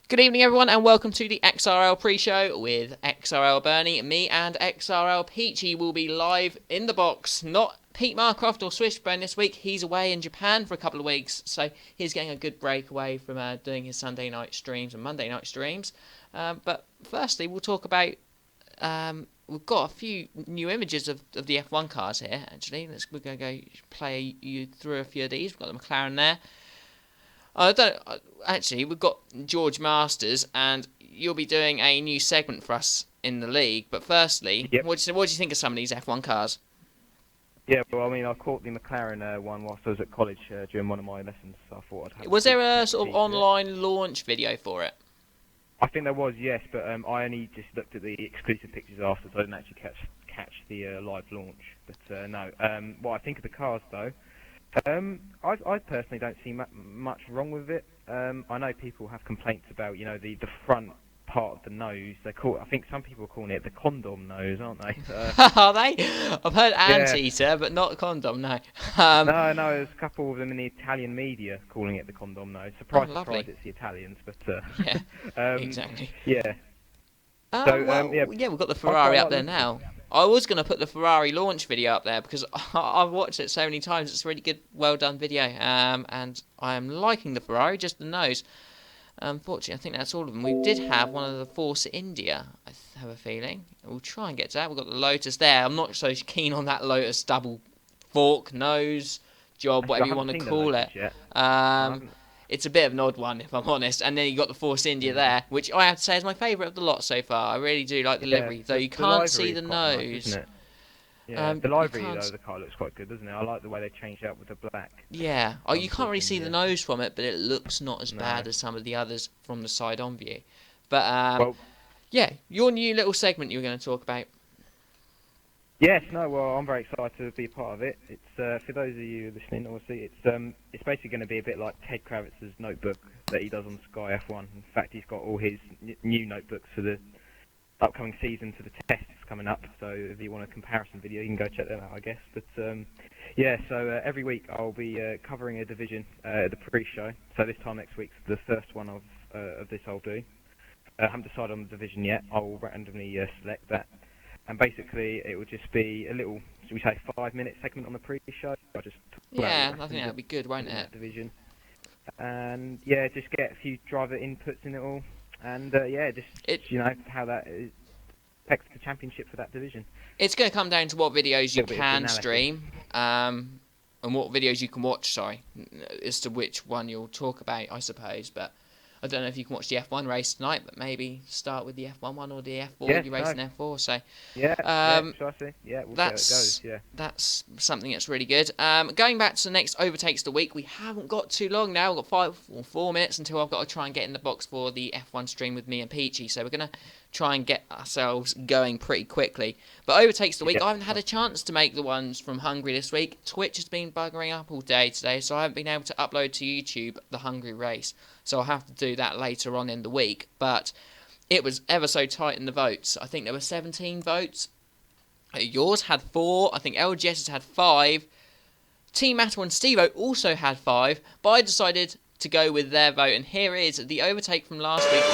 Good evening, everyone, and welcome to the XRL pre-show with XRL Bernie. Me and XRL Peachy will be live in the box. Not Pete Marcroft or Swishburne this week. He's away in Japan for a couple of weeks, so he's getting a good break away from doing his Sunday night streams and Monday night streams. But firstly, we'll talk about... we've got a few new images of the F1 cars here, actually. We're going to go play you through a few of these. We've got the McLaren there. Actually, we've got George Masters, and you'll be doing a new segment for us in the league. But firstly, what do you think of some of these F1 cars? Yeah, well, I mean, I caught the McLaren one whilst I was at college during one of my lessons, so I thought I'd have... Was there a sort of online launch video for it? I think there was, yes, but I only just looked at the exclusive pictures after, so I didn't actually catch the live launch. But no, what I think of the cars, though, I personally don't see much wrong with it. I know people have complaints about, the front part of the nose. I think some people are calling it the condom nose, aren't they? Are they? I've heard anteater, but not condom, no. No, there's a couple of them in the Italian media calling it the condom nose. Surprise, it's the Italians, but... yeah, exactly. Yeah. We've got the Ferrari up there now. I was going to put the Ferrari launch video up there because I've watched it so many times. It's a really good, well done video. And I am liking the Ferrari, just the nose. Unfortunately, I think that's all of them. We did have one of the Force India, I have a feeling. We'll try and get to that. We've got the Lotus there. I'm not so keen on that Lotus double fork, nose, job, whatever you want to call it. It's a bit of an odd one, if I'm honest. And then you got the Force India there, which I have to say is my favourite of the lot so far. I really do like the livery, though you can't see the nose. Nice, isn't it? Yeah, the livery, though, the car looks quite good, doesn't it? I like the way they changed out with the black. Yeah. You can't really see the nose from it, but it looks not as bad as some of the others from the side-on view. But, your new little segment you were going to talk about. Yes, I'm very excited to be a part of it. It's for those of you listening, obviously, it's basically going to be a bit like Ted Kravitz's notebook that he does on Sky F1. In fact, he's got all his new notebooks for the upcoming season for the tests coming up. So if you want a comparison video, you can go check that out, I guess. But so every week I'll be covering a division at the pre-show. So this time next week's the first one of this I'll do. I haven't decided on the division yet. I'll randomly select that. And basically, it will just be a little, should we say, 5-minute segment on the pre-show. I think that'll be good, won't it? Division. And just get a few driver inputs in it all, and how that affects the championship for that division. It's going to come down to what videos you can stream, and what videos you can watch. Sorry, as to which one you'll talk about, I suppose, but. I don't know if you can watch the F1 race tonight, but maybe start with the F1 one or the F4 you race in F4. So precisely. Yeah, we'll see how it goes. Yeah, that's something that's really good. Going back to the next overtakes of the week, we haven't got too long now. We've got 5 or 4 minutes until I've got to try and get in the box for the F1 stream with me and Peachy. So we're going to try and get ourselves going pretty quickly. But overtakes of the week, I haven't had a chance to make the ones from Hungary this week. Twitch has been buggering up all day today, so I haven't been able to upload to YouTube the Hungary race. So I'll have to do that later on in the week. But it was ever so tight in the votes. I think there were 17 votes. Yours had 4. I think LGS has had 5. Team Mattel and Stevo also had 5. But I decided to go with their vote. And here is the overtake from last week.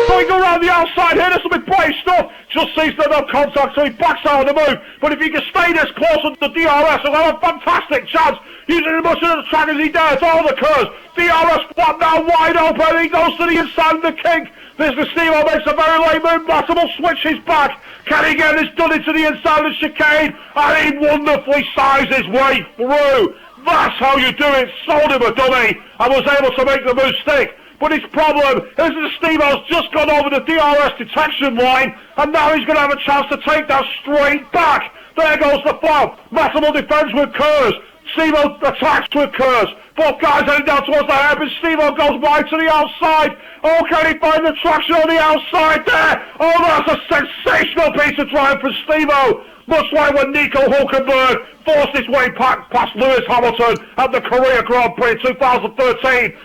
Going around the outside here, this will be brave stuff. Just sees that no contact, so he backs out of the move. But if he can stay this close to the DRS, he'll have a fantastic chance. Using as much of the track as he dares, all the curves. DRS flat now wide open, he goes to the inside of the kink. Mr. Stevo makes a very late move, Matter will switch his back. Can he get this done into the inside of the chicane? And he wonderfully sighs his way through. That's how you do it. Sold him a dummy and was able to make the move stick. But his problem is that Stevo's just gone over the DRS detection line, and now he's going to have a chance to take that straight back. There goes the foul. Maximal defends with Kurz. Stevo attacks with Kurz. Both guys heading down towards the hairpin. Stevo goes wide to the outside. Oh, can he find the traction on the outside there? Oh, that's a sensational piece of driving for Stevo. Much like when Nico Hulkenberg forced his way past Lewis Hamilton at the Korea Grand Prix in 2013.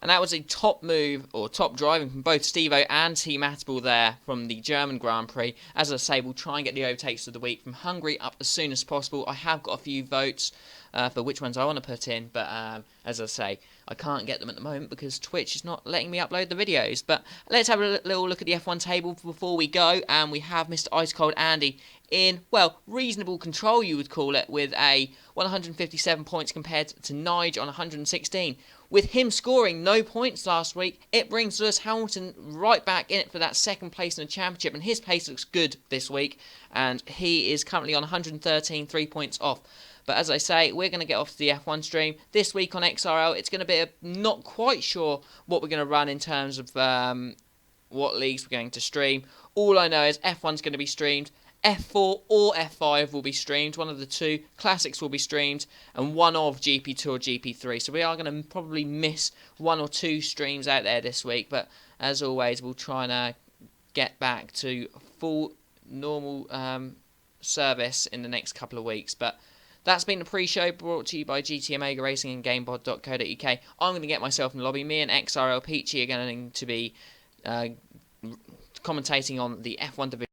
And that was a top move, or top driving from both Steve-O and Team Atable there from the German Grand Prix. As I say, we'll try and get the overtakes of the week from Hungary up as soon as possible. I have got a few votes for which ones I want to put in, but as I say, I can't get them at the moment because Twitch is not letting me upload the videos. But let's have a little look at the F1 table before we go, and we have Mr. Ice Cold Andy in, well, reasonable control, you would call it, with a 157 points compared to Nige on 116. With him scoring no points last week, it brings Lewis Hamilton right back in it for that second place in the championship, and his pace looks good this week, and he is currently on 113, 3 points off. But as I say, we're going to get off to the F1 stream. This week on XRL, it's going to be not quite sure what we're going to run in terms of what leagues we're going to stream. All I know is F1's going to be streamed. F4 or F5 will be streamed, one of the two. Classics will be streamed, and one of GP2 or GP3. So we are going to probably miss one or two streams out there this week, but as always, we'll try and get back to full normal service in the next couple of weeks. But that's been the pre-show brought to you by GT Omega Racing and GamePod.co.uk. I'm going to get myself in the lobby. Me and XRL Peachy are going to be commentating on the F1 division.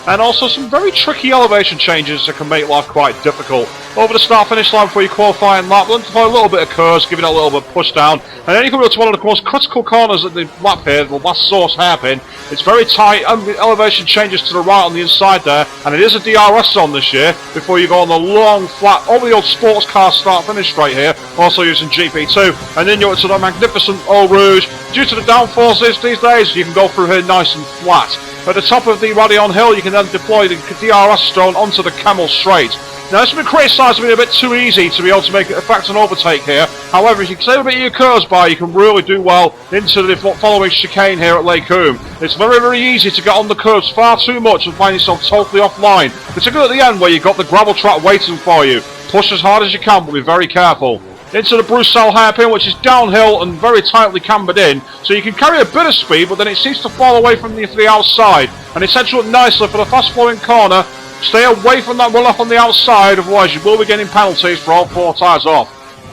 And also some very tricky elevation changes that can make life quite difficult. Over the start-finish line for your qualifying lap, we'll apply a little bit of curves, giving it a little bit of push down. And then you come up to one of the most critical corners at the lap here, the last source hairpin. It's very tight, and the elevation changes to the right on the inside there, and it is a DRS zone this year, before you go on the long, flat, over the old sports car start-finish straight here, also using GP2. And then you're to the magnificent Eau Rouge. Due to the downforces these days, you can go through here nice and flat. At the top of the Radion Hill, you can then deploy the DRS stone onto the Camel Straight. Now, this has been criticised as being a bit too easy to be able to make it affect an overtake here. However, if you can save a bit of your curves by, you can really do well into the following chicane here at Lake Coombe. It's very, very easy to get on the curves far too much and find yourself totally offline, particularly at the end where you've got the gravel track waiting for you. Push as hard as you can, but be very careful. Into the Bruxelles hairpin, which is downhill and very tightly cambered in, so you can carry a bit of speed, but then it seems to fall away from the outside. And it sets you up nicely for the fast-flowing corner. Stay away from that runoff on the outside, otherwise you will be getting penalties for all four tyres off.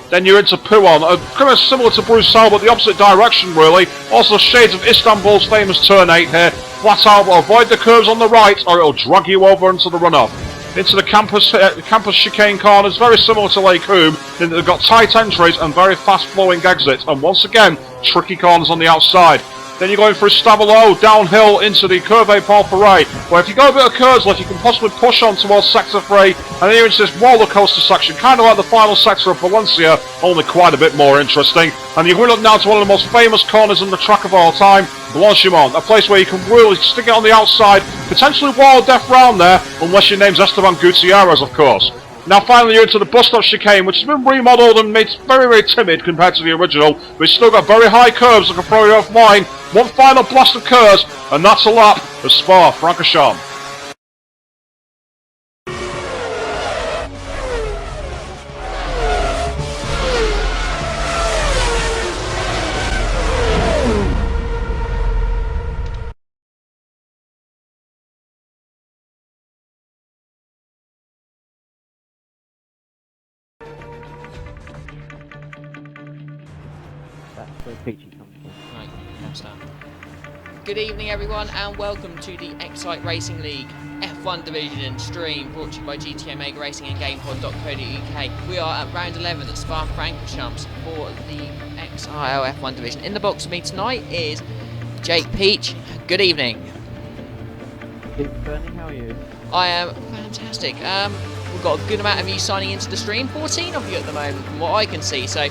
Then you're into Pouon, kind of similar to Bruxelles, but the opposite direction really. Also shades of Istanbul's famous turn 8 here. Flat out, but avoid the curves on the right, or it'll drag you over into the runoff. into the campus chicane corners, very similar to Lake Hume, in that they've got tight entries and very fast-flowing exits, and once again, tricky corners on the outside. Then you're going through Stavelot, downhill into the Curve Paul Ferret, where if you go a bit of curves left, you can possibly push on towards Sector 3, and then you're into this roller coaster section, kind of like the final sector of Valencia, only quite a bit more interesting. And you're going up now to one of the most famous corners on the track of all time, Blanchimont, a place where you can really stick it on the outside, potentially wall death round there, unless your name's Esteban Gutierrez, of course. Now finally you're into the bus stop chicane, which has been remodelled and made very, very timid compared to the original, but it's still got very high curves that can throw you offline. One final blast of curves, and that's a lap of Spa-Francorchamps. That's where Peachy comes from. Right, that's that. Good evening, everyone, and welcome to the Excite Racing League F1 Division stream, brought to you by GT Omega Racing and GamePod.co.uk. We are at round 11 at Spa-Francorchamps for the XRL F1 Division. In the box with me tonight is Jake Peach. Good evening. Bernie, how are you? I am fantastic. We've got a good amount of you signing into the stream, 14 of you at the moment, from what I can see. So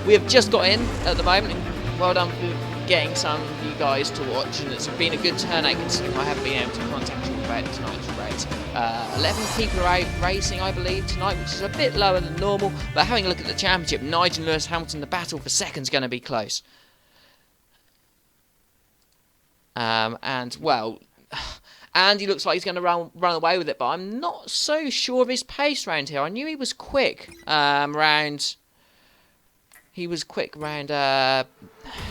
we have just got in at the moment, and well done for getting some of you guys to watch, and it's been a good turnout considering I haven't been able to contact you about tonight's race. 11 people are out racing, I believe, tonight, which is a bit lower than normal, but having a look at the championship, Nigel and Lewis Hamilton, the battle for second's going to be close. And, well, Andy looks like he's going to run away with it, but I'm not so sure of his pace round here. I knew he was quick He was quick around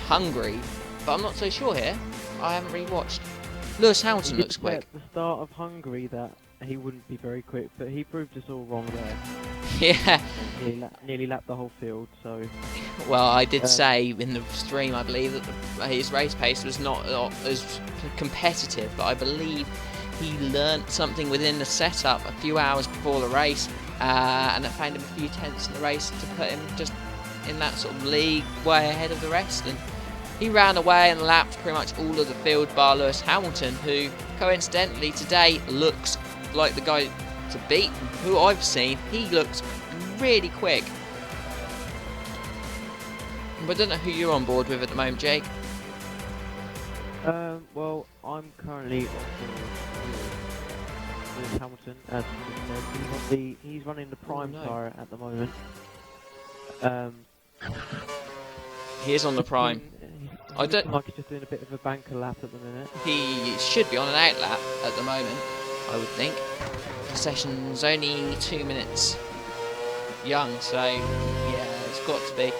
Hungary, but I'm not so sure here. I haven't really watched. Lewis Hamilton looks quick. At the start of Hungary that he wouldn't be very quick, but he proved us all wrong there. Yeah. Nearly lapped the whole field, so... Well, I did say in the stream, I believe, that his race pace was not as competitive, but I believe he learnt something within the setup a few hours before the race, and it found him a few tenths in the race to put him just in that sort of league way ahead of the rest, and he ran away and lapped pretty much all of the field bar Lewis Hamilton, who coincidentally today looks like the guy to beat, who I've seen. He looks really quick. But I don't know who you're on board with at the moment, Jake. Well, I'm currently on Lewis Hamilton, as you said. He's running the prime tyre at the moment. He is on the prime. I don't like he's just doing a bit of a banker lap at the minute. He should be on an out lap at the moment, I would think. The session's only 2 minutes young, so yeah, it's got to be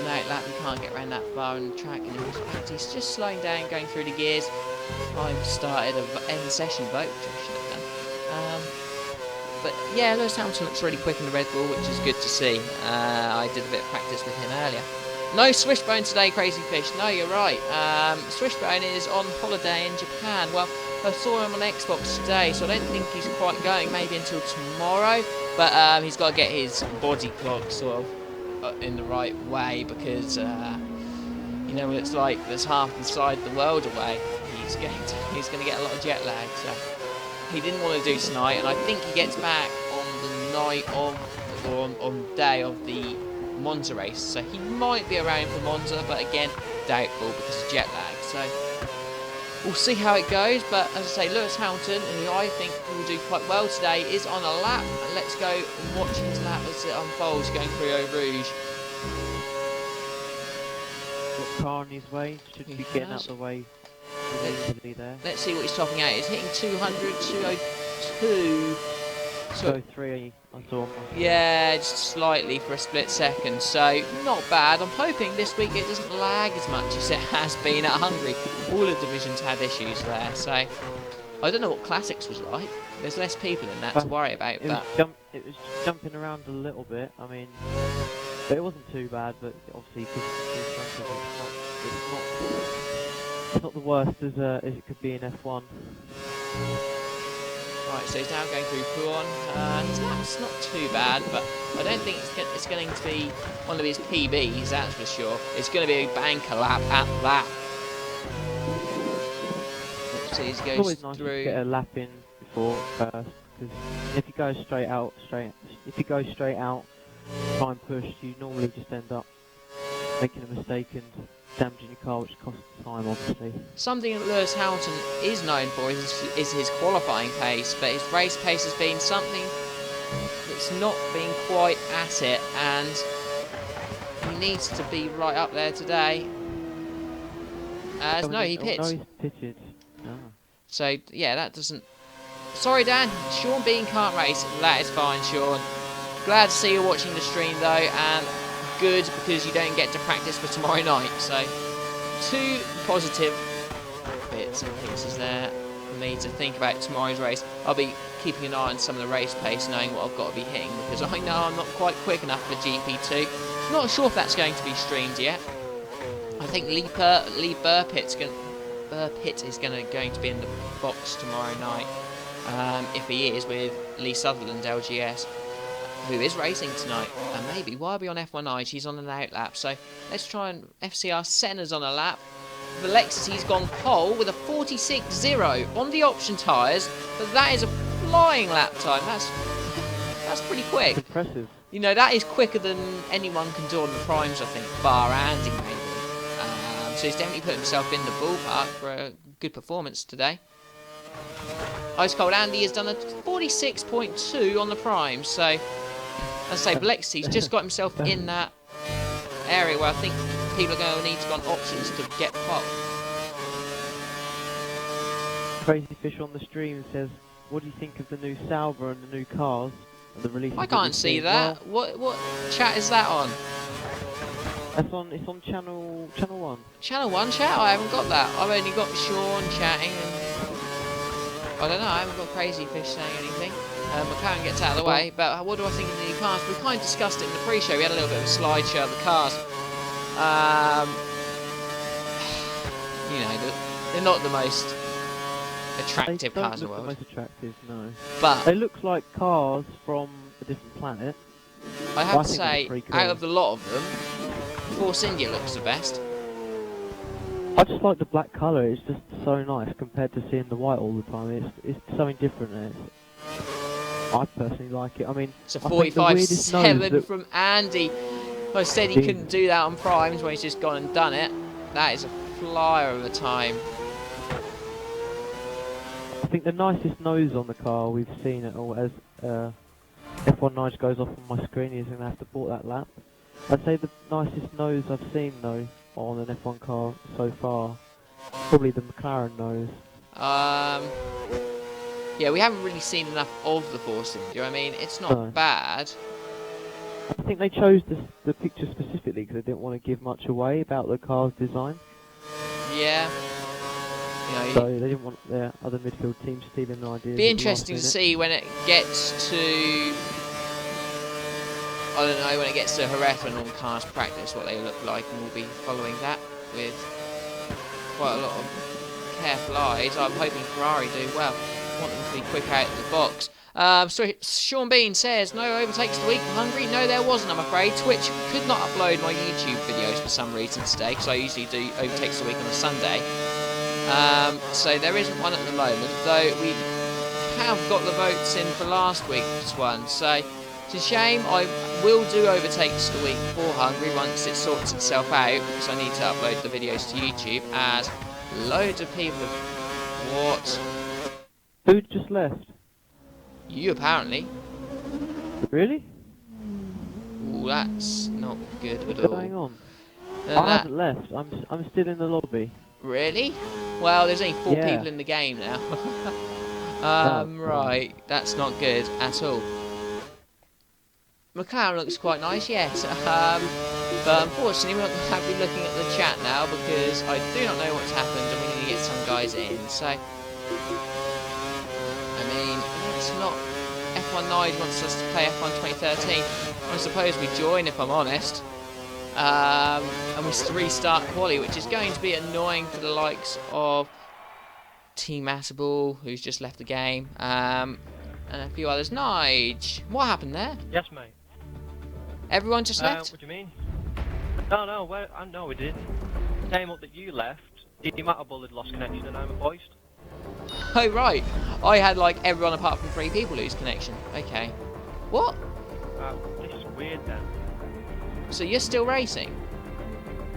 an out lap. You can't get around that far on the track, and in fact, he's just slowing down, going through the gears. I've started an end session vote, which I should have done. But yeah, Lewis Hamilton looks really quick in the Red Bull, which is good to see. I did a bit of practice with him earlier. No Swishbone today, Crazy Fish. No, you're right. Swishbone is on holiday in Japan. Well, I saw him on Xbox today, so I don't think he's quite going, maybe until tomorrow. But he's got to get his body clock sort of in the right way, because you know what it's like. There's half the side of the world away. He's going to get a lot of jet lag. So he didn't want to do tonight, and I think he gets back on the night of, or on the day of the Monza race, so he might be around for Monza, but again, doubtful because of jet lag. So we'll see how it goes. But as I say, Lewis Hamilton, who I think will do quite well today, is on a lap, and let's go and watch his lap as it unfolds, going through Eau Rouge. Got car on his way, should be getting out of the way. Let's see what he's topping out. He's hitting 200, 202. 203, I saw. Yeah, just slightly for a split second, so not bad. I'm hoping this week it doesn't lag as much as it has been at Hungary. All the divisions had issues there, so I don't know what Classics was like. There's less people in that to worry about. It was jumping around a little bit. I mean, but it wasn't too bad. But obviously, it's not the worst as it could be in F1. Right, so he's now going through Puon. His lap's not too bad, but I don't think it's going to be one of his PBs, that's for sure. It's going to be a banker lap at that. So he It's goes always nice to through. get a lap in before first, because if you go straight out, try and push, you normally just end up making a mistake and damaging your car, which costs time, obviously. Something that Lewis Hamilton is known for is his qualifying pace, but his race pace has been something that's not been quite at it, and he needs to be right up there today. No, he pits. Oh, no, he's pitted. Ah. So, yeah, that doesn't... Sorry, Dan. Sean Bean can't race. That is fine, Sean. Glad to see you watching the stream, though, and good because you don't get to practice for tomorrow night. So, 2 positive bits and pieces there for me to think about tomorrow's race. I'll be keeping an eye on some of the race pace, knowing what I've got to be hitting, because I know I'm not quite quick enough for GP2. Not sure if that's going to be streamed yet. I think Lee Burpitt is going to be in the box tomorrow night. If he is, with Lee Sutherland LGS, who is racing tonight. And maybe while we're on F1i, she's on an out lap. So let's try and FCR Senna's on a lap. Velexity's gone pole with a 46.0 on the option tyres, but that is a flying lap time. That's pretty quick. Impressive. You know, that is quicker than anyone can do on the primes, I think, bar Andy maybe. So he's definitely put himself in the ballpark for a good performance today. Ice Cold Andy has done a 46.2 on the primes, so as I say, Velexity's just got himself in that area where I think people are going to need to go on options to get pole. Crazy Fish on the stream says, what do you think of the new Sauber and the new cars and the release? I can't see that. Well, What chat is that on? it's on channel 1. Channel 1 chat? I haven't got that. I've only got Sean chatting and... I don't know, I haven't got Crazy Fish saying anything. McLaren gets out of the way, but what do I think of the new cars? We kind of discussed it in the pre-show. We had a little bit of a slideshow of the cars. You know, they're not the most attractive cars in the world. They don't look the most attractive, no. But They look like cars from a different planet. I have to think say, that's pretty cool. out of the lot of them, Force India looks the best. I just like the black colour, it's just so nice compared to seeing the white all the time. It's something different and I personally like it. I mean, It's a I think the weirdest nose 45.7 that- from Andy. I said he couldn't do that on primes when he's just gone and done it. That is a flyer of a time. I think the nicest nose on the car we've seen at all, as F1 Nige goes off on my screen, he's going to have to port that lap. I'd say the nicest nose I've seen though on an F1 car so far, probably the McLaren nose. Yeah, we haven't really seen enough of the Force India. I mean, it's not bad. I think they chose the picture specifically because they didn't want to give much away about the car's design. Yeah. You know, So they didn't want their other midfield teams stealing the ideas. be interesting to see when it gets to... I don't know, when it gets to Jerez when all cars practice, what they look like, and we'll be following that with quite a lot of careful eyes. I'm hoping Ferrari do well. I want them to be quick out of the box. So Sean Bean says, no overtakes the week in Hungary. No, there wasn't, I'm afraid. Twitch could not upload my YouTube videos for some reason today, because I usually do overtakes the week on a Sunday. So there isn't one at the moment, though we have got the votes in for last week's one. So it's a shame. I will do overtakes the week for Hungary once it sorts itself out, because I need to upload the videos to YouTube, as loads of people have... What? Who just left? You, apparently. Really? Ooh, that's not good at What's all. going on? And I that- haven't left. I'm still in the lobby. Really? Well, there's only 4 Yeah. people in the game now. Oh, Right, that's not good at all. McLaren looks quite nice, yes. But unfortunately, we're not going to be looking at the chat now because I do not know what's happened and we need to get some guys in. So, I mean, it's not... F1 Nige wants us to play F1 2013. I suppose we join, if I'm honest. And we restart quali, which is going to be annoying for the likes of Team Matable, who's just left the game, and a few others. Nige, what happened there? Yes, mate. Everyone just left? What do you mean? No, no, we didn't. It came up that you left. Team Matable had lost connection and I'm a voiced. Oh, right. I had, like, everyone apart from 3 people lose connection. Okay. What? This is weird then. So you're still racing?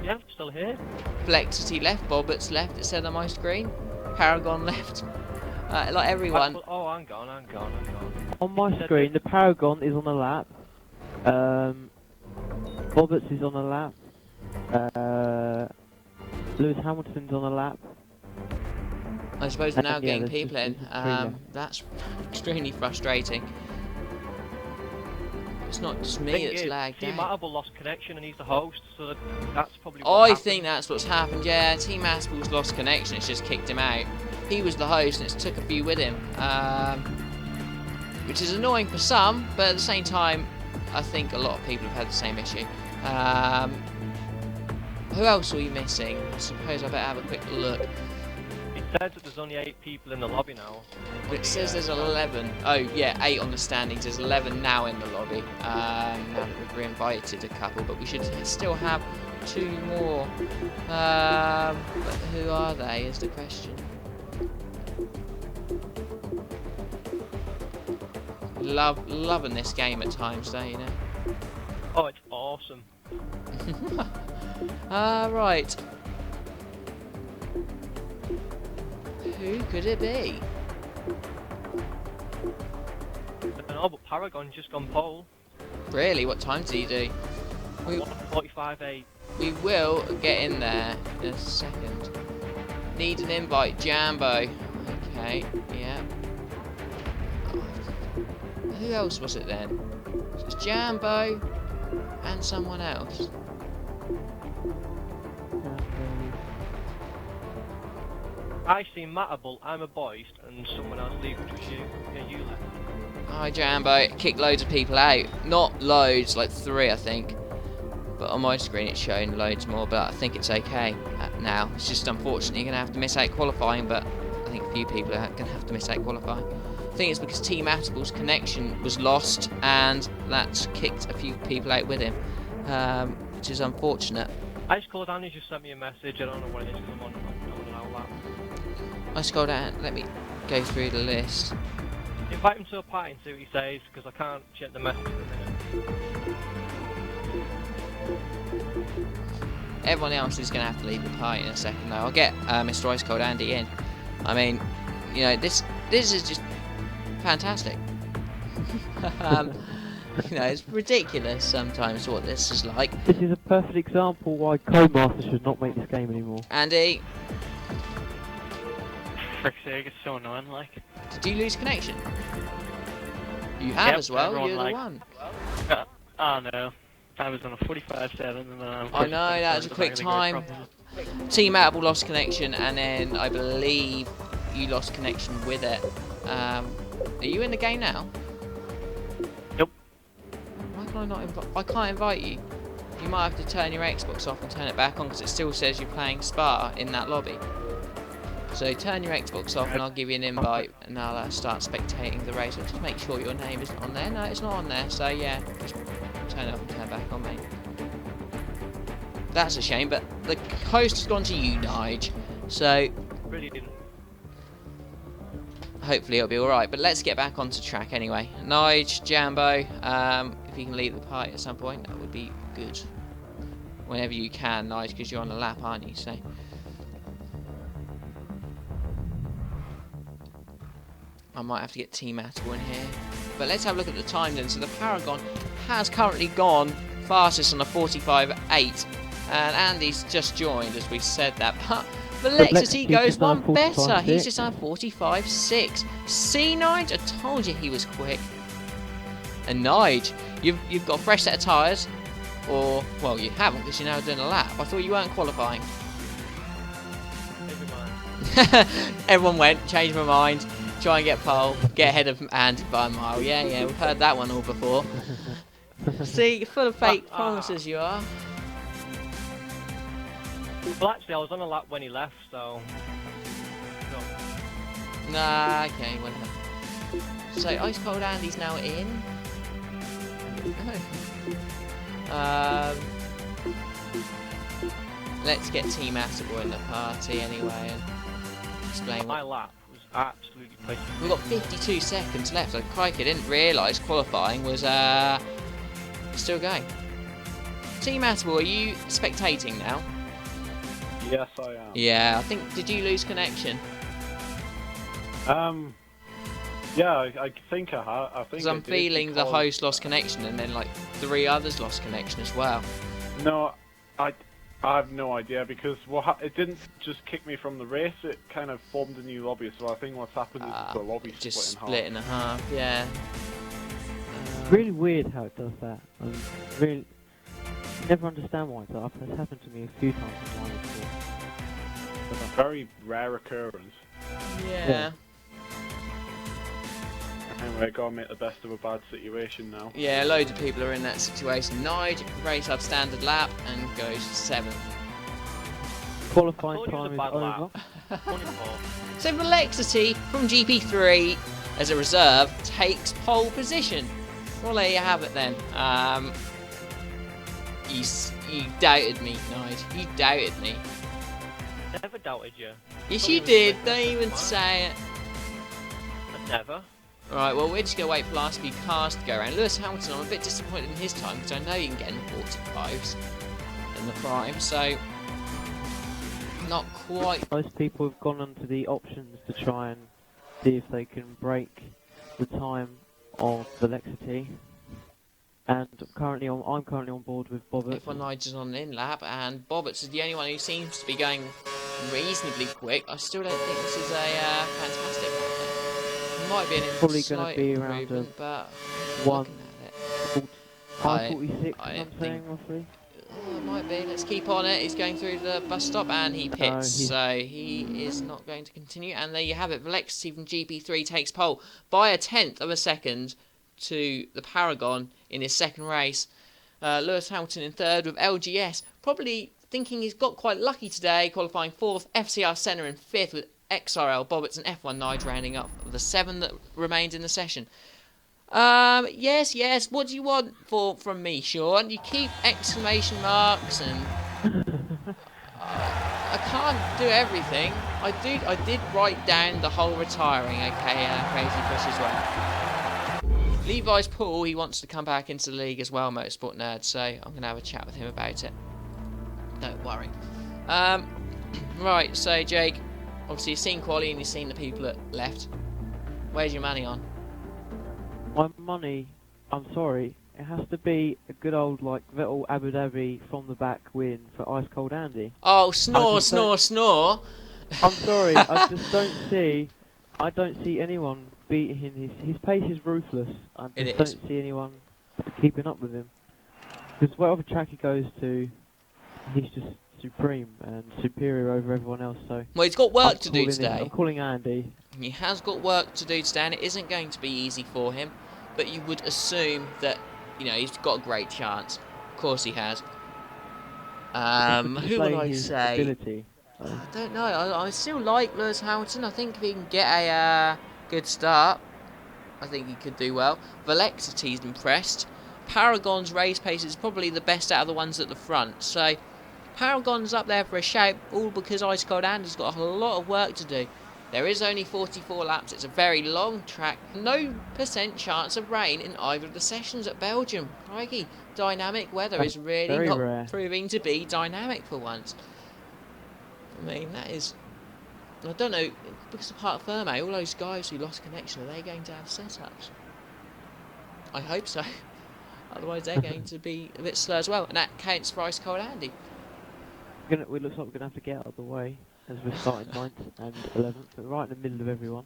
Yeah, I'm still here. Flexity left, Bobbert's left, it said on my screen. Paragon left. Like everyone. Oh, I'm gone. On my screen, the Paragon is on the lap. Roberts is on the lap. Lewis Hamilton's on the lap. I suppose we're now getting there's people in. That's extremely frustrating. It's not just me that's lagged Team out. Matable lost connection and he's the host, so that's probably what I happened. think that's what's happened, yeah. Team Matable's lost connection, it's just kicked him out. He was the host and it's took a few with him. Which is annoying for some, but at the same time, I think a lot of people have had the same issue. Who else are we missing? I suppose I better have a quick look. It says that there's only 8 people in the lobby now. It says there's 11. Oh, yeah, 8 on the standings. There's 11 now in the lobby. Now that we've re-invited a couple, but we should still have 2 more. But who are they is the question. Loving this game at times, though, you know. Oh, it's awesome. Right. Who could it be? I know, but Paragon just gone pole. Really? What time did he do? 45.8. We will get in there in a second. Need an invite, Jambo. Okay, yeah. Who else was it then? It's Jambo and someone else. I seen Matable, I'm a voiced, and someone else leave, which was you. Yeah, you left. Hi Jambo, kicked loads of people out. Not loads, like 3 I think. But on my screen it's showing loads more, but I think it's okay now. It's just unfortunate you're going to have to miss out qualifying, but I think a few people are going to have to miss out qualifying. I think it's because Team Matable's connection was lost and that's kicked a few people out with him, which is unfortunate. I just called Andy, just sent me a message. I don't know what it is because I'm on an outlet. I scroll down, let me go through the list. Invite him to a party and see what he says, because I can't check the message at the minute. Everyone else is going to have to leave the party in a second though. I'll get Mr. Ice Cold Andy in. I mean, you know, this is just fantastic. You know, it's ridiculous sometimes what this is like. This is a perfect example why Codemaster should not make this game anymore. Andy, Frick's sake, it's so annoying, like. did you lose connection? You have Yep, as well, everyone, you're like, the one. Oh no. I was on a 45.7 and then I know, that was a quick time. Team Matable lost connection and then I believe you lost connection with it. Are you in the game now? Nope. Why can I not invite? I can't invite you. You might have to turn your Xbox off and turn it back on because it still says you're playing Spa in that lobby. So turn your Xbox off and I'll give you an invite and I'll start spectating the race. I'll just make sure your name isn't on there. No, it's not on there. So yeah, just turn it off and turn it back on, mate. That's a shame, but the host has gone to you, Nige. So Brilliant. hopefully it'll be alright. But let's get back onto track anyway. Nige, Jambo, if you can leave the party at some point, that would be good. Whenever you can, Nige, because you're on the lap, aren't you? So. I might have to get Team Matable in here. But let's have a look at the time then. So the Paragon has currently gone fastest on a 45.8. And Andy's just joined as we said that. But Lexity goes one better. He's just on 45.6. See, Nige? I told you he was quick. And Nige, you've got a fresh set of tyres. Or, well, you haven't because you're now doing a lap. I thought you weren't qualifying. Never mind. Everyone went, changed my mind. Try and get pole, get ahead of Andy by a mile. Yeah, we've heard that one all before. See, full of fake promises you are. Well, actually, I was on a lap when he left, so... No. Nah, okay, whatever. So Ice Cold Andy's now in. Let's get Team Attleboro in the party anyway and explain My what. lap was absolutely placed. We've got 52 seconds left. So crikey, I didn't realise qualifying was still going. Team Attleboro, are you spectating now? Yes, I am. Yeah, I think. Did you lose connection? Yeah, I think I have. I think Because I'm I did feeling the because- host lost connection and then like 3 others lost connection as well. No, I have no idea because it didn't just kick me from the race. It kind of formed a new lobby. So I think what's happened is the lobby Just split in half. split in half. Yeah. Really weird how it does that. Really, never understand why it's up. It's happened to me a few times in my before. Very rare occurrence. Yeah. Anyway, gotta make the best of a bad situation now. Yeah, loads of people are in that situation. Nige race up standard lap and goes 7th. Qualifying I thought it was time a is bad lap. over. 24. So Velexity from GP3 as a reserve takes pole position. Well, there you have it then. You doubted me, Nige. You doubted me. Never doubted you. Yes, Thought you it was did. quick, Don't that's even fine. say it. Never. Right, well, we're just going to wait for last few cars to go around. Lewis Hamilton, I'm a bit disappointed in his time because I know you can get in the 45s in the prime, so not quite. Most people have gone onto the options to try and see if they can break the time of Velexity. And I'm currently on board with Bobbert. F1 Nige is on an in lap, and Bobbitt's is the only one who seems to be going reasonably quick. I still don't think this is a fantastic lap. Might be an Probably gonna slight be around improvement, but one- looking at it. 5:46, I I'm think- saying roughly. Oh, it might be. Let's keep on it. He's going through the bus stop and he pits, he's- so he is not going to continue. And there you have it. Velexity from GP3 takes pole by 1/10 of a second to the Paragon in his second race. Lewis Hamilton in third with LGS, probably thinking he's got quite lucky today, qualifying fourth. FCR Senna in fifth with XRL, Bobbitt's and F1 Nige rounding up the 7 that remained in the session. Yes. What do you want from me, Sean? You keep exclamation marks and I can't do everything. I did write down the whole retiring. Okay, Crazy Fish as well. Levi's Paul, he wants to come back into the league as well, Motorsport Nerd. So I'm gonna have a chat with him about it. Don't worry. Right. So Jake, obviously you've seen quali and you've seen the people that left. Where's your money on? My money, I'm sorry, it has to be a good old like Vettel Abu Dhabi from the back win for Ice Cold Andy. Oh, snore. I'm sorry, I don't see anyone beating him. His pace is ruthless. I It just is. don't see anyone keeping up with him. Because whatever track he goes to, he's just supreme and superior over everyone else. So Well, he's got work to do I'm today. calling Andy. He has got work to do today, and it isn't going to be easy for him. But you would assume that, he's got a great chance. Of course he has. Who would Displaying I his say? ability. I don't know. I still like Lewis Hamilton. I think if he can get a good start, I think he could do well. Velexity's impressed. Paragon's race pace is probably the best out of the ones at the front. So Paragon's up there for a shout, all because Ice Cold Andy's got a lot of work to do. There is only 44 laps. It's a very long track. No % chance of rain in either of the sessions at Belgium. Crikey, dynamic weather is really very not rare. proving to be dynamic for once. I mean, that is... I don't know, because of Parc Ferme, all those guys who lost connection, are they going to have setups? I hope so. Otherwise they're going to be a bit slow as well. And that counts for Ice Cold Andy. It looks like we're going to have to get out of the way as we're starting 9th and 11th, but right in the middle of everyone.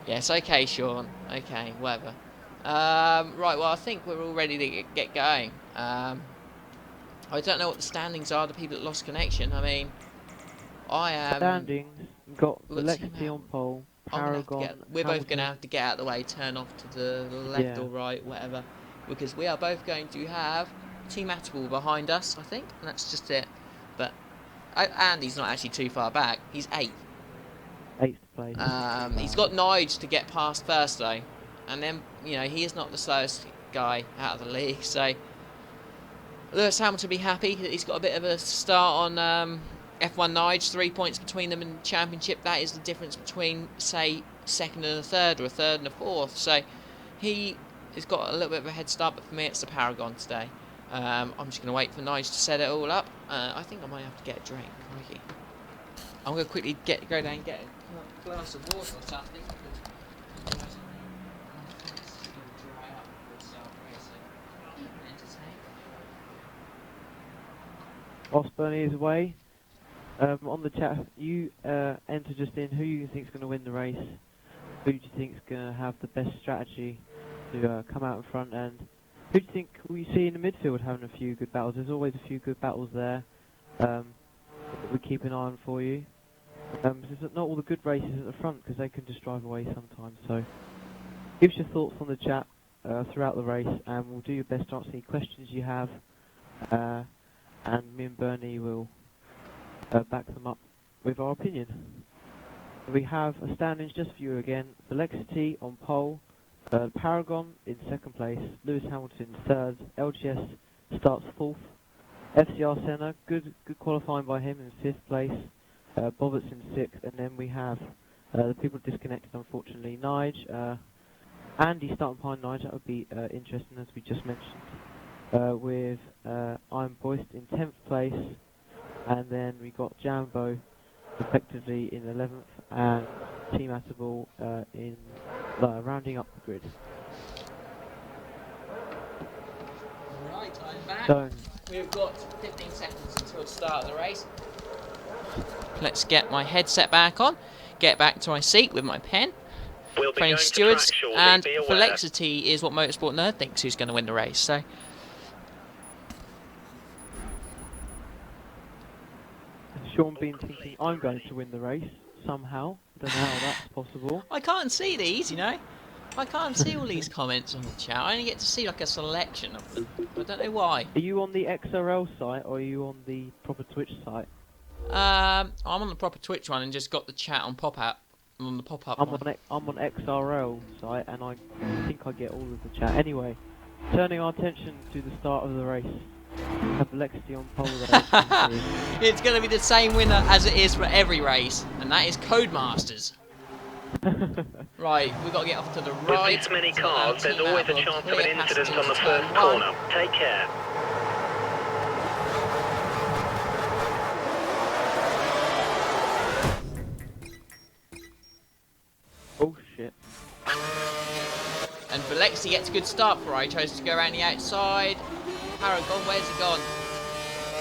Yes, okay, Sean. Okay, whatever. Right, well, I think we're all ready to get going. I don't know what the standings are, the people that lost connection. I mean, I am... Standings, got We've got Team Velexity on pole, I'm gonna have to Paragon, we're both going to Hamilton. have to get out of the way, turn off to the left Yeah. or right, whatever. Because we are both going to have Team Attleboro behind us, I think. And that's just it. But Andy's not actually too far back. He's 8th. 8th place. He's got Nige to get past first though, and then he is not the slowest guy out of the league. So Lewis Hamilton will be happy that he's got a bit of a start on F1 Nige. 3 points between them in the championship. That is the difference between, say, second and a third, or a third and a fourth. So he has got a little bit of a head start, but for me it's the Paragon today. I'm just going to wait for Nige to set it all up. I think I might have to get a drink. Crikey. I'm going to quickly go down and get a glass of water or something. Whilst Bernie is away, on the chat, you enter just in who you think is going to win the race, who do you think is going to have the best strategy to come out in front, and who do you think we see in the midfield having a few good battles. There's always a few good battles there that we keep an eye on for you. There's not all the good races at the front because they can just drive away sometimes. So give us your thoughts on the chat throughout the race, and we'll do your best to answer any questions you have. And me and Bernie will back them up with our opinion. We have a standings just for you again. Velexity on pole, Paragon in second place, Lewis Hamilton third, LGS starts fourth, FCR Senna, good qualifying by him in fifth place, Boberts in sixth, and then we have the people disconnected unfortunately. Nige, Andy starting behind Nige, that would be interesting as we just mentioned. With Iron Boist in 10th place, and then we got Jambo effectively in 11th, and Team Attaball in rounding up the grid. Right, I'm back. So, we've got 15 seconds until the start of the race. Let's get my headset back on, get back to my seat with my pen. We'll be Training going stewards, to track shortly, and be aware. Velexity is what Motorsport Nerd thinks who's going to win the race. So. Sean Bean thinking I'm going to win the race somehow. I don't know how that's possible. I can't see these, I can't see all these comments on the chat. I only get to see like a selection of them. I don't know why. Are you on the XRL site or are you on the proper Twitch site? I'm on the proper Twitch one and just got the chat on pop-up. On the pop-up I'm one. on XRL site and I think I get all of the chat. Anyway, turning our attention to the start of the race. We have Velexity on pole there. It's going to be the same winner as it is for every race, and that is Codemasters. Right, we've got to get off to the right. With this many cars, there's always a chance of an incident on the first corner. Take care. Oh shit. And Velexity gets a good start for her. He chose to go around the outside. Paragon, where's he gone?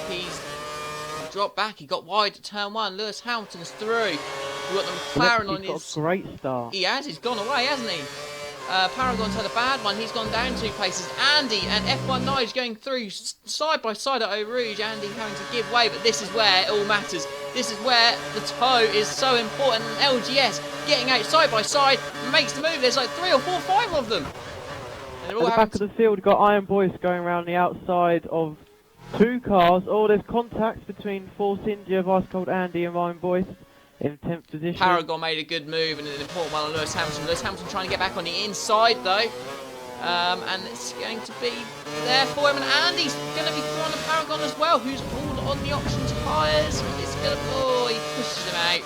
He's dropped back. He got wide at turn one. Lewis Hamilton's through. We've got the McLaren on his... got a great start. He has. He's gone away, hasn't he? Paragon's had a bad one. He's gone down 2 places. Andy and F1 Nige going through side by side at Eau Rouge. Andy having to give way, but this is where it all matters. This is where the toe is so important. And LGS getting out side by side makes the move. There's like 3 or 4, 5 of them. At the back of the field, we've got Iron Boys going around the outside of 2 cars. Oh, there's contact between Force India, Vice Cold Andy and Iron Boys in 10th position. Paragon made a good move and an important one on Lewis Hamilton. Lewis Hamilton trying to get back on the inside though. And it's going to be there for him. And Andy's going to be throwing the Paragon as well, who's all on the option tyres. It's going to... Oh, he pushes him out.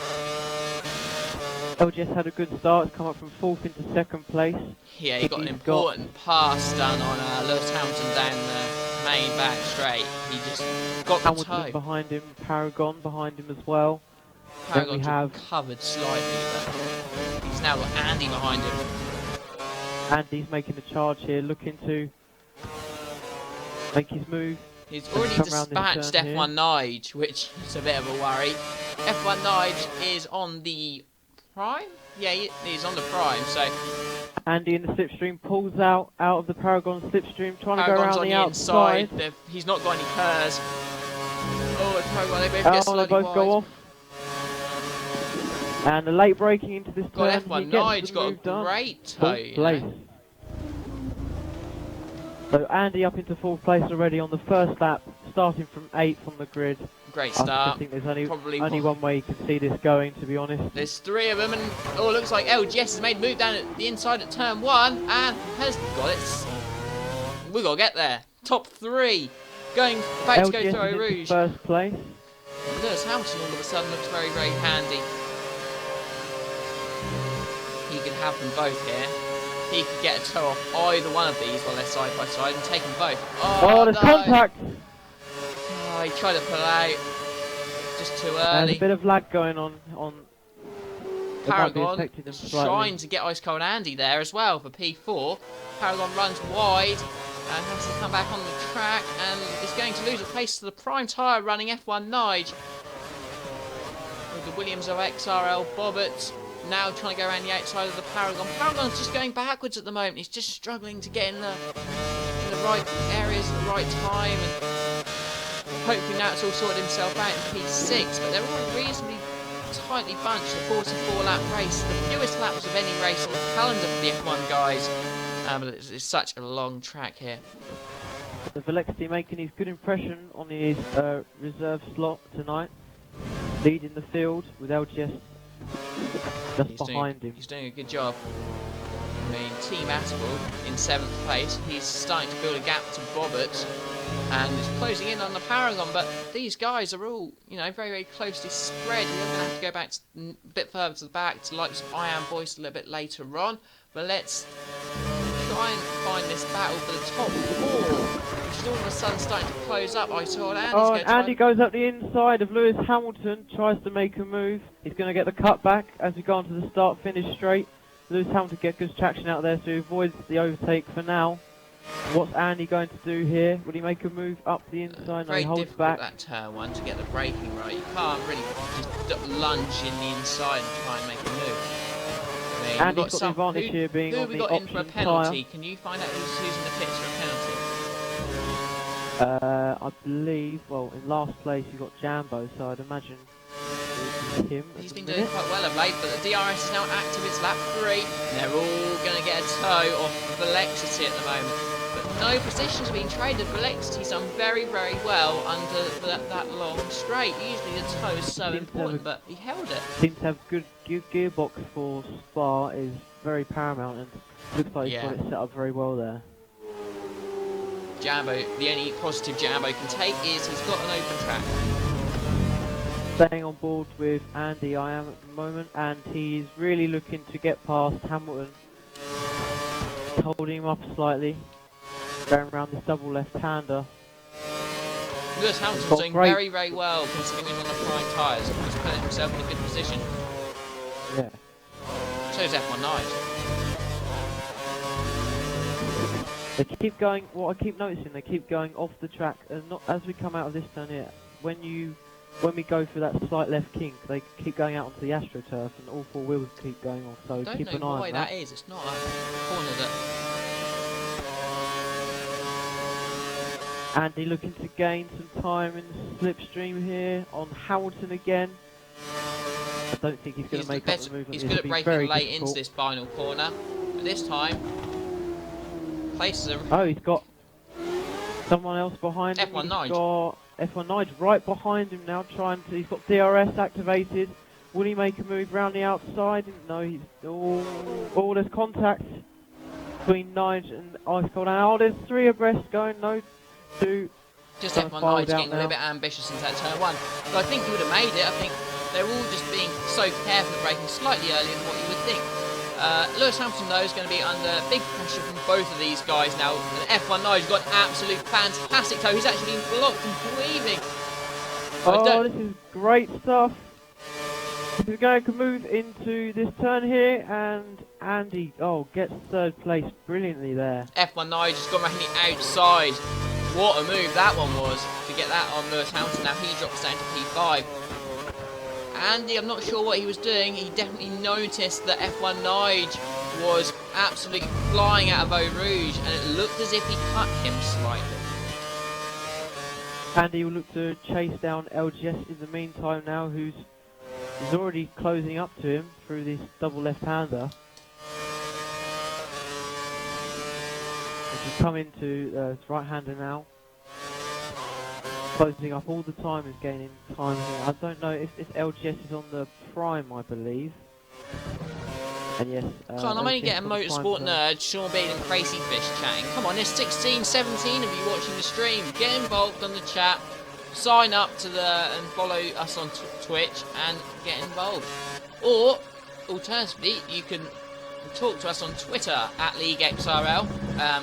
LGS had a good start. It's come up from 4th into 2nd place. Yeah, he got an important pass done on Lewis Hamilton down the main back straight. He just got the Hamilton toe. behind him, Paragon behind him as well. Paragon we have covered slightly, but he's now got Andy behind him. Andy's making a charge here, looking to make his move. He's already dispatched F1 Nige, which is a bit of a worry. F1 Nige is on the prime? Yeah, he's on the prime, so... Andy in the slipstream pulls out of the Paragon slipstream, trying to go around on the outside. He's not got any curves. Oh, it's Paragon, they both get they both wide. go off. And the late braking into this turn. F1 Nige got a great toe. 4th place. So Andy up into 4th place already on the first lap, starting from 8th on the grid. Great I start. think there's only Probably one way you can see this going, to be honest. There's 3 of them, and oh, it looks like LGS has made a move down at the inside at turn 1 and has got it. We gotta get there. Top 3 going back to go LGS through Eau is in Rouge. first place. Lewis Hamilton all of a sudden looks very, very handy. He could have them both here. He could get a toe off either one of these while they're side by side and take them both. Oh, there's no. contact! Oh, he tried to pull out. Just too There's early. a bit of lag going on. Paragon trying to get Ice Cold Andy there as well for P4. Paragon runs wide and has to come back on the track and is going to lose a place to the prime tyre running F1 Nige. With the Williams of XRL Bobbert now trying to go around the outside of the Paragon. Paragon's just going backwards at the moment. He's just struggling to get in the right areas at the right time. And hopefully now it's all sorted himself out in P6, but they're all reasonably tightly bunched. A 44-lap race, the fewest laps of any race on the calendar for the F1 guys. But it's such a long track here. The Velexity making his good impression on his reserve slot tonight, leading the field with LGS just behind him. He's doing a good job. I mean, Team Aspel in 7th place. He's starting to build a gap to Bobbert and is closing in on the Paragon, but these guys are all, you know, very, very closely spread. You're going to have to go back a bit further to the back to like I Am Voice a little bit later on. But let's try and find this battle for the top 4, which is all of a sudden starting to close up. I saw Andy's Oh, and Andy goes up the inside of Lewis Hamilton, tries to make a move. He's going to get the cutback as we go onto the start-finish straight. Lewis Hamilton gets good traction out there, so he avoids the overtake for now. What's Andy going to do here? Will he make a move up the inside? No, he holds back. That turn 1 to get the braking right. You can't really just lunge in the inside and try and make a move. I mean, Andy's got the advantage here being on the option tyre. Who have we got in for a penalty? Can you find out who's in the pits for a penalty? I believe, well, in last place you got Jambo, so I'd imagine it's him. He's been doing quite well of late, but the DRS is now active. It's lap 3. And they're all going to get a toe off Velexity at the moment. But no positions being traded. Velexity's done very, very well under that long straight. Usually the toe is so important, but he held it. Seems to have good gearbox for Spa, is very paramount, and looks like he's got it set up very well there. Jambo, the only positive Jambo can take is he's got an open track. Staying on board with Andy, I am at the moment, and he's really looking to get past Hamilton. Holding him up slightly, going around this double left-hander. Lewis Hamilton's doing very, very well considering him on the prime tyres. He's putting himself in a good position. Yeah. So is F1 Nige. They keep going, what I keep noticing, they keep going off the track, and not as we come out of this turn here. When we go through that slight left kink, they keep going out onto the AstroTurf, and all 4 wheels keep going off. So keep an eye on that. I don't know why that is. It's not a corner that. Andy looking to gain some time in the slipstream here on Hamilton again. I don't think he's going to make up the movement. He's good at breaking late into this final corner, but this time places are. Oh, he's got someone else behind him. F1 Nige. He's got F1 Nige right behind him now, he's got DRS activated. Will he make a move round the outside? No, he's there's contact between Nige and Ice Cold. Oh, there's 3 abreast going, no, 2. Just F1 Nige getting a little bit ambitious into that turn 1. But I think he would have made it. I think they're all just being so careful at braking slightly earlier than what you would think. Lewis Hamilton, though, is going to be under big pressure from both of these guys now. And F1 Nige's got an absolute fantastic toe. He's actually been blocked and weaving. Oh, this is great stuff. He's going to move into this turn here, and Andy, gets 3rd place brilliantly there. F1 Nige has gone around the outside. What a move that one was to get that on Lewis Hamilton. Now he drops down to P5. Andy, I'm not sure what he was doing. He definitely noticed that F1 Nige was absolutely flying out of Eau Rouge, and it looked as if he cut him slightly. Andy will look to chase down LGS in the meantime now, who's already closing up to him through this double left-hander. As we come into his right-hander now. closing up all the time, is gaining time here. I don't know if LGS is on the prime, I believe. And yes, Come on, I'm only LGS getting on the prime Motorsport zone. Nerd, Sean Bean and Crazy Fish chatting. Come on, there's 16, 17 of you watching the stream. Get involved on the chat. Sign up to and follow us on Twitch and get involved. Or, alternatively, you can talk to us on Twitter at LeagueXRL.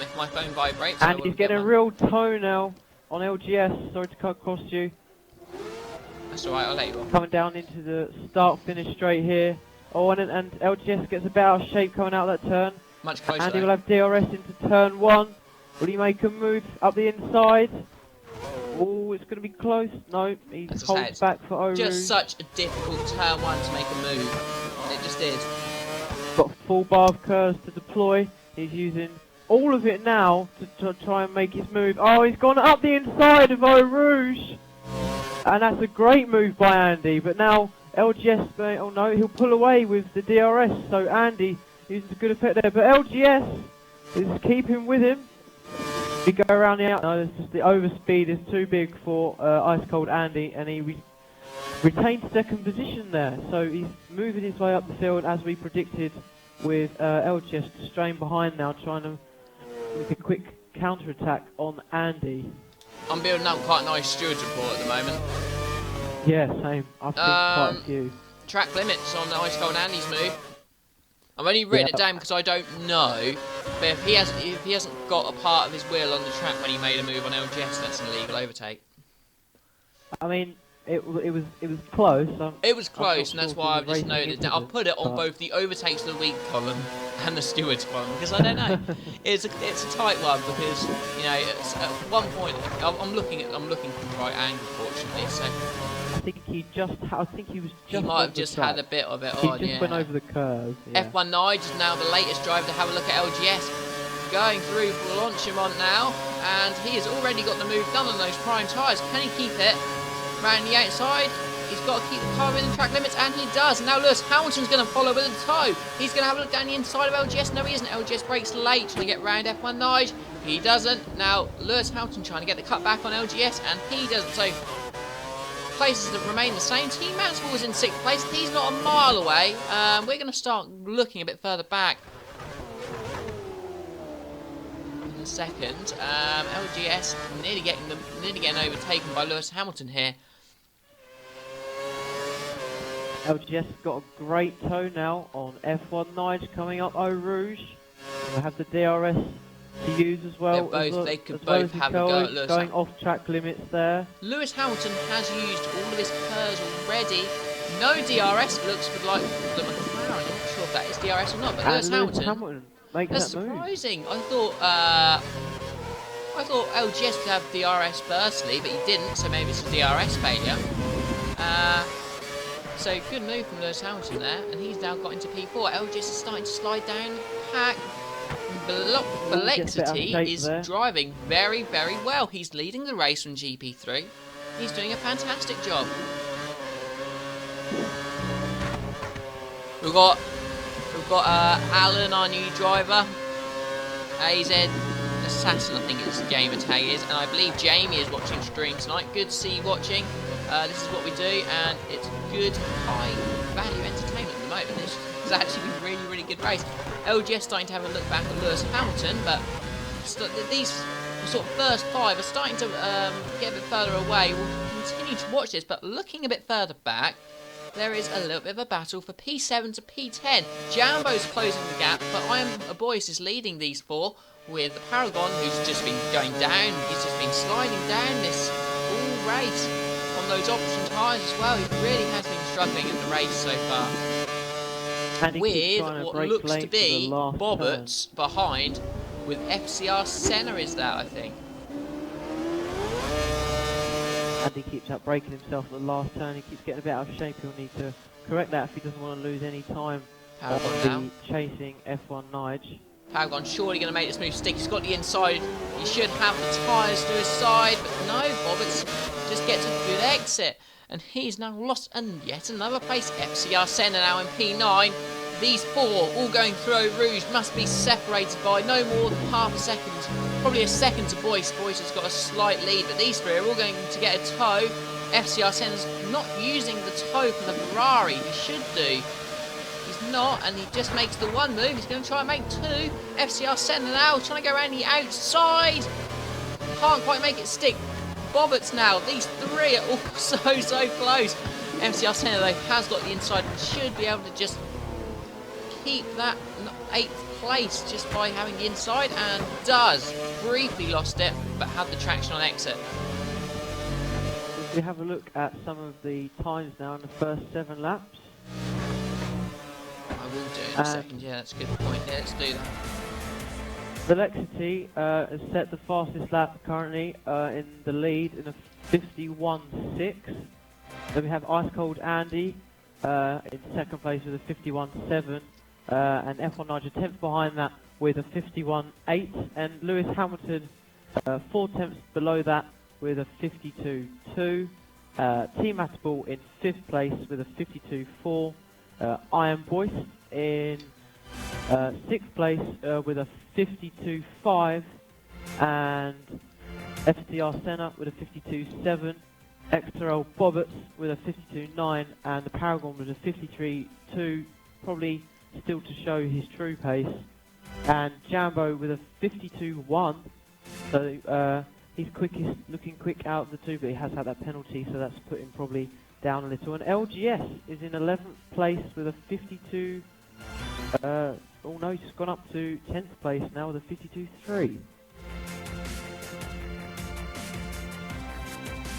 If my phone vibrates, I And will he's get getting a one. real toe now on LGS. Sorry to cut across you. That's alright, I'll let you on. Coming down into the start-finish straight here. Oh, and LGS gets a bit out of shape coming out of that turn. Much closer. And he though. will have DRS into turn 1. Will he make a move up the inside? Oh, it's going to be close. No, he That's his holds head. back for Oru. Just such a difficult turn 1 to make a move. It just is. Got a full bar of curves to deploy. He's using all of it now to try and make his move. Oh, he's gone up the inside of Eau Rouge. And that's a great move by Andy. But now LGS, oh no, he'll pull away with the DRS. So Andy uses a good effect there. But LGS is keeping with him. We go around the out. No, it's just the overspeed is too big for Ice Cold Andy. And he retained second position there. So he's moving his way up the field as we predicted, with LGS straying behind now, trying to make a quick counter-attack on Andy. I'm building up quite a nice stewards report at the moment. Yeah, same. I've seen quite a few. Track limits on the Ice Cold Andy's move. I've only written it down because I don't know, but if he hasn't got a part of his wheel on the track when he made a move on LGS, that's an illegal overtake. I mean, it was close. It was close, and that's why I've just noted it down. I've put it on but both the overtakes of the week column and the stewards column, because I don't know. it's a tight one, because you know it's, at one point I'm looking from the right angle, fortunately. So I think he was just. he might have just had a bit of it he on. just went over the curve. Yeah. F1 Nige is now the latest driver to have a look at LGS. Going through for Launchemont now, and he has already got the move done on those prime tyres. Can he keep it? Round the outside, he's got to keep the car within track limits, and he does. Now Lewis Hamilton's going to follow with a toe. He's going to have a look down the inside of LGS. No, he isn't. LGS brakes late, trying to get round F1 Nige. He doesn't. Now Lewis Hamilton trying to get the cut back on LGS, and he doesn't. So places that remain the same. Team Maxwell was in 6th place. He's not a mile away. We're going to start looking a bit further back in a second. LGS nearly getting overtaken by Lewis Hamilton here. LGS got a great toe now on F1 Nige coming up Eau Rouge. We'll have the DRS to use as well. They could both have a go at Lewis. Going off track limits there. Lewis Hamilton has used all of his curves already. No DRS looks like the McLaren. I'm not sure if that is DRS or not, but Lewis Hamilton makes that's that move. surprising. I thought LGS would have DRS firstly, but he didn't, so maybe it's a DRS failure. So good move from Lewis Hamilton there, and he's now got into P4. LGS is starting to slide down the pack. Velexity is driving very, very well. He's leading the race from GP3. He's doing a fantastic job. We've got Alan, our new driver. AZ Assassin, I think his gamer tag is, and I believe Jamie is watching stream tonight. Good to see you watching. This is what we do, and it's good, high-value entertainment at the moment. It's actually been a really, really good race. LGS starting to have a look back at Lewis Hamilton, but these sort of first 5 are starting to get a bit further away. We'll continue to watch this, but looking a bit further back, there is a little bit of a battle for P7 to P10. Jambo's closing the gap, but I Am a Boys is leading these 4 with the Paragon, who's just been going down. He's just been sliding down this all race on those option tyres as well. He really has been struggling in the race so far. With what looks to be Bobbett's behind, with FCR Senna is that, I think. And he keeps out braking himself at the last turn. He keeps getting a bit out of shape. He'll need to correct that if he doesn't want to lose any time on the chasing F1 Nige. Paragon surely going to make this move stick. He's got the inside. He should have the tyres to his side, but no, Bobbett's just gets a good exit. And he's now lost yet another place. FCR Senna now in P9. These four all going through Eau Rouge must be separated by no more than half a second. Probably a second to Boyce. Boyce has got a slight lead, but these three are all going to get a tow. FCR Senna's not using the tow from the Ferrari. He should do. He's not, and he just makes the one move. He's going to try and make two. FCR Senna now trying to go around the outside. Can't quite make it stick. Bobbitt's now. These three are all so close. MCR Senna though has got the inside and should be able to just keep that 8th place just by having the inside, and does. Briefly lost it, but had the traction on exit. If we have a look at some of the times now in the first 7 laps. I will do it in a second. Yeah, that's a good point. Yeah, let's do that. Velocity has set the fastest lap currently in the lead in a 51.6. Then we have Ice Cold Andy in second place with a 51.7, and F1 Nigel 10th behind that with a 51.8, and Lewis Hamilton 4 tenths below that with a 52.2. Team Matable in 5th place with a 52.4. Iron Boyce in 6th place with a 52.5, and FTR Senna with a 52.7. XRL Bobbitt with a 52.9, and the Paragon with a 53.2, probably still to show his true pace, and Jambo with a 52.1, so he's quickest, looking quick out of the two, but he has had that penalty, so that's put him probably down a little. And LGS is in 11th place with a 52, oh no, he's gone up to 10th place now with a 52.3.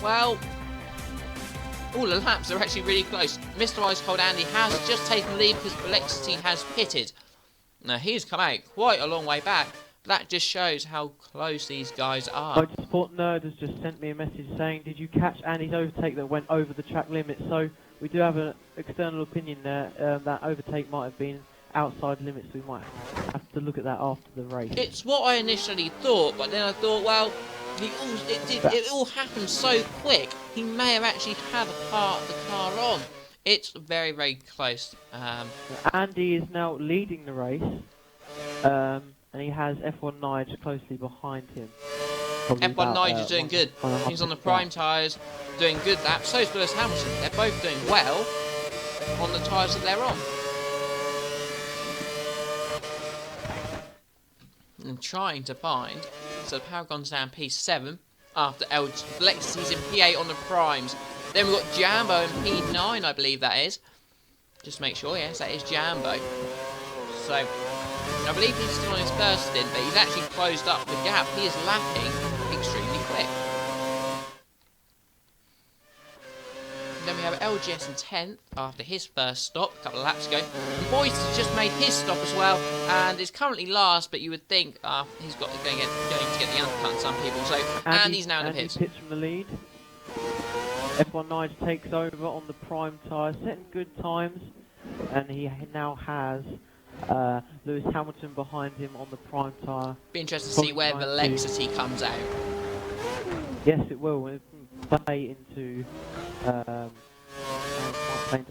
Well, all the laps are actually really close. Mr. Ice Cold Andy has just taken the lead because Velexity has pitted. Now, he's come out quite a long way back. But that just shows how close these guys are. Motorsport Nerd has just sent me a message saying, did you catch Andy's overtake that went over the track limit? So we do have an external opinion there. That overtake might have been outside limits. We might have to look at that after the race. It's what I initially thought, but then I thought, well, it all happened so quick. He may have actually had a part of the car on. It's very, very close. Andy is now leading the race, and he has F1 Nige closely behind him. F1 Nige is doing good. He's on the prime tyres, doing good laps. So is Lewis Hamilton. They're both doing well on the tyres that they're on. I'm trying to find. So Paragon's down P7 after Lexity's in P8 on the primes. Then we've got Jambo in P9, I believe that is. Just make sure, yes, that is Jambo. So I believe he's still on his first stint, but he's actually closed up the gap. He is lapping extremely quick. Then we have LGS in 10th after his first stop a couple of laps ago. And Boyce has just made his stop as well and is currently last, but you would think he's going to get the undercut on some people. So Andy's now in the pits. Pits from the lead. F1 Nige takes over on the prime tyre, setting good times, and he now has Lewis Hamilton behind him on the prime tyre. Be interested to see where Velexity comes out. Yes, it will. It will play into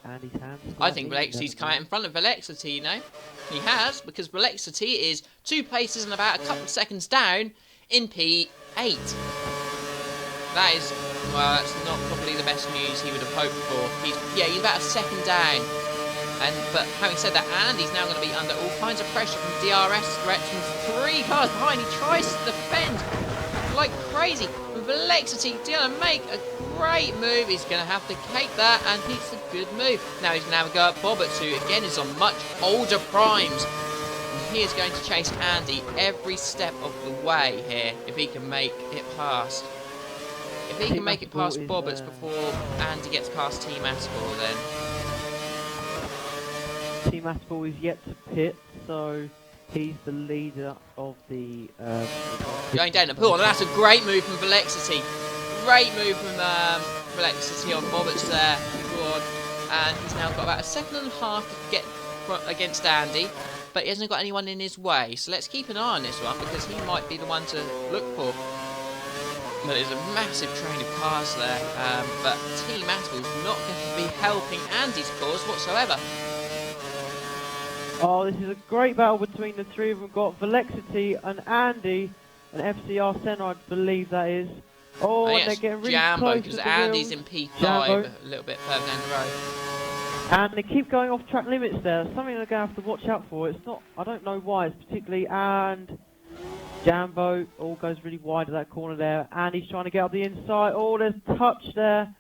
Andy's hands. I think Velexity's come out in front of Velexity, you know. He has, because Velexity is 2 places and about a couple of seconds down in P8. That is, well, that's not probably the best news he would have hoped for. He's about a second down. But having said that, Andy's now going to be under all kinds of pressure from DRS threats from 3 cars behind. He tries to defend like crazy. Velexity going to make a great move. He's going to have to take that, and it's a good move. Now he's going to go up Bobbitt, who again is on much older primes. And he is going to chase Andy every step of the way here if he can make it past. If he can make it past Bobbitt before Andy gets past Team Aspel, then Team Aspel is yet to pit, so he's the leader of the... going down the pool, and that's a great move from Velexity. Great move from Velexity on Bobbitt's there. And he's now got about a second and a half to get against Andy, but he hasn't got anyone in his way. So let's keep an eye on this one, because he might be the one to look for. But there's a massive train of cars there, but Team Aspel's not going to be helping Andy's cause whatsoever. Oh, this is a great battle between the three of them. We've got Velexity and Andy, and FCR Senna, I believe that is. Oh, I and think they're it's getting really Jambo, close because with the Andy's wheels. in P5, Jambo. a little bit further down the road. And they keep going off track limits there. Something they're going to have to watch out for. It's not, I don't know why, it's particularly, and Jambo all goes really wide at that corner there. Andy's trying to get up the inside. Oh, there's touch there.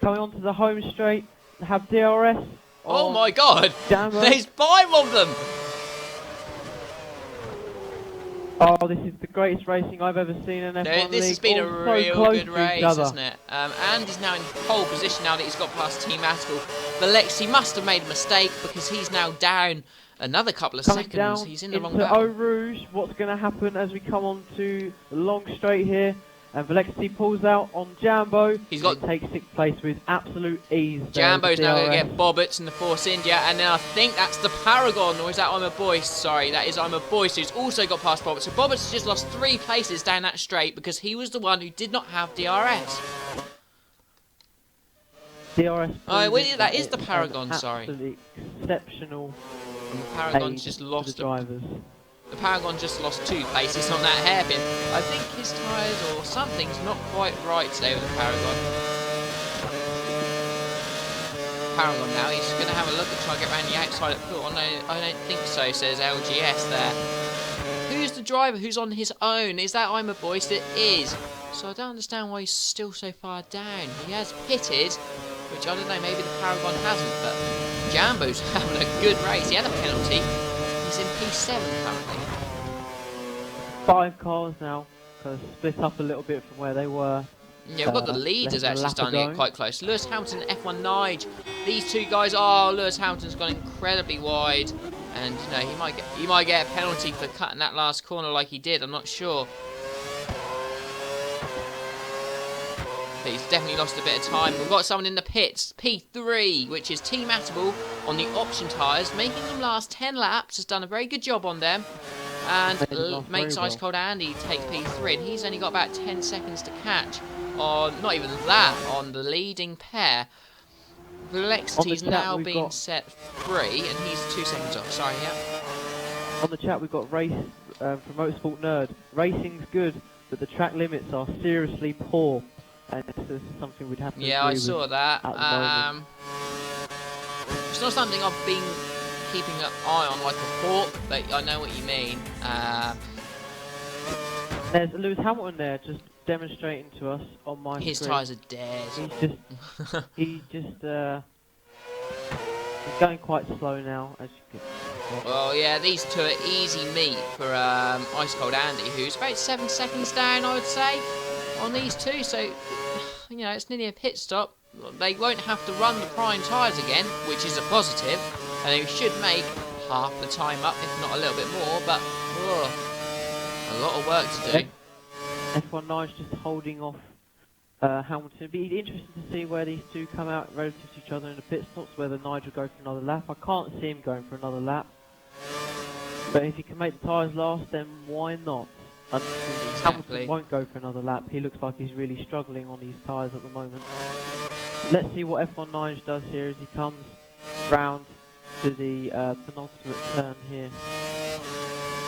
Coming onto the home straight. They have DRS. Oh my god! Jambo. There's 5 of them! Oh, this is the greatest racing I've ever seen in F1 No, this League. has been a All so real close good to race, each other. hasn't it? Andy's now in pole position now that he's got past Team Astical. Velexity must have made a mistake because he's now down another couple of Coming seconds. down He's in the wrong into battle. Eau Rouge. What's going to happen as we come on to the long straight here? And Velexity pulls out on Jambo. He's got- He takes 6th place with absolute ease. Jambo's now going to DRS. get Bobbits in the Force India, and then I think that's the Paragon, or is that I'm a Boyce? Sorry, that is I'm a Boyce, who's also got past Bobbits. So Bobbits has just lost 3 places down that straight because he was the one who did not have DRS. DRS. Oh, wait, that is it's the Paragon, an sorry. absolutely exceptional And the Paragon's aid just to lost the drivers. The Paragon just lost 2 places on that hairpin. I think his tyres or something's not quite right today with the Paragon. Paragon now, he's going to have a look and try and get around the outside at Pool. No, I don't think so, says LGS there. Who's the driver who's on his own? Is that I'm a Boyce? It is. So I don't understand why he's still so far down. He has pitted, which I don't know, maybe the Paragon hasn't, but Jambo's having a good race. He had a penalty. He's in P7 currently. 5 cars now, kind of split up a little bit from where they were. Yeah, we've got the less leaders than a actually lap starting to ago. get quite close. Lewis Hamilton, F1 Nige. These 2 guys, oh, Lewis Hamilton's gone incredibly wide. And, you know, he might get a penalty for cutting that last corner like he did, I'm not sure. But he's definitely lost a bit of time. We've got someone in the pits, P3, which is Team Atable on the option tyres, making them last 10 laps, has done a very good job on them. And makes Ice Cold Andy take P3, and he's only got about 10 seconds to catch on, not even that, on the leading pair. Velexity's now being set free, and he's 2 seconds off. Sorry, yeah. On the chat, we've got Race from Motorsport Nerd. Racing's good, but the track limits are seriously poor. And this is something we'd have to Yeah, I saw that. It's not something I've been keeping an eye on like a hawk, but I know what you mean. There's Lewis Hamilton there, just demonstrating to us on my His screen. tyres are dead. He's going quite slow now, as you can. Well, yeah, these 2 are easy meat for Ice Cold Andy, who's about 7 seconds down, I would say, on these 2. So, you know, it's nearly a pit stop. They won't have to run the prime tyres again, which is a positive, and they should make half the time up, if not a little bit more. But a lot of work to do. F1 Nice just holding off Hamilton. It'd be interesting to see where these 2 come out relative to each other in the pit stops, whether Nigel go for another lap. I can't see him going for another lap. But if he can make the tyres last, then why not? Hamilton won't go for another lap. He looks like he's really struggling on these tyres at the moment. Let's see what F1 Nige does here as he comes round to the penultimate turn here.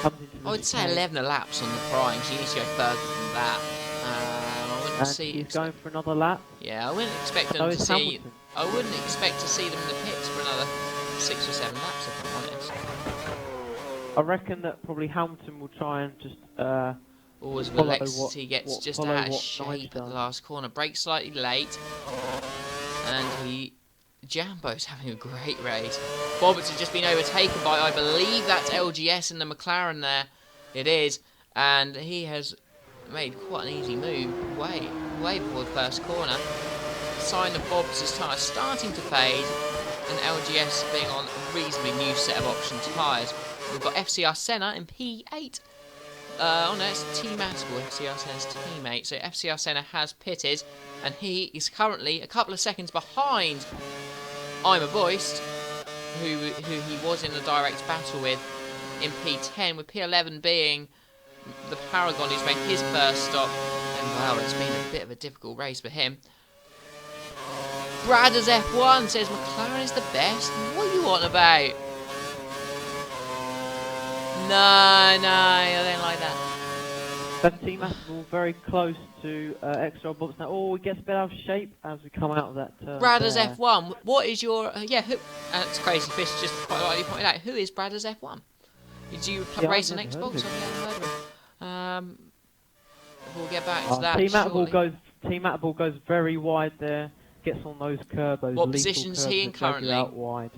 I would say 11 laps on the primes. You need to go further than that. I wouldn't see. He's going for another lap. Yeah, I wouldn't expect them to see. I wouldn't expect to see them in the pits for another 6 or 7 laps, if I'm honest. I reckon that probably Hamilton will try and just always Velexity gets just out of shape at the last corner. Brakes slightly late, and Jambo's having a great race. Bobbits has just been overtaken by, I believe that's LGS in the McLaren there. It is, and he has made quite an easy move way before the first corner. Sign of Bobbits' tyres starting to fade, and LGS being on a reasonably new set of option tyres. We've got FCR Senna in P8. Oh no, it's Team Atable, FCR Senna's teammate. So FCR Senna has pitted, and he is currently a couple of seconds behind I'm a Boyce, who he was in a direct battle with in P10, with P11 being the Paragon who's made his first stop. And wow, it's been a bit of a difficult race for him. Bradders F1 says McLaren is the best. What are you on about? No, I don't like that. But Team Appable very close to XRL Bobs now. Oh, he gets a bit out of shape as we come out of that turn. Bradders there. F1. What is your who? It's crazy. Fish just quite rightly pointed out. Who is Bradders F1? Did you race on I've never Xbox? heard of I've never heard of him. We'll get back to Oh, that. Team Appable shortly. Team Appable goes very wide there. Gets on those curves. Those What lethal position is curves he in that drag you currently? Out wide.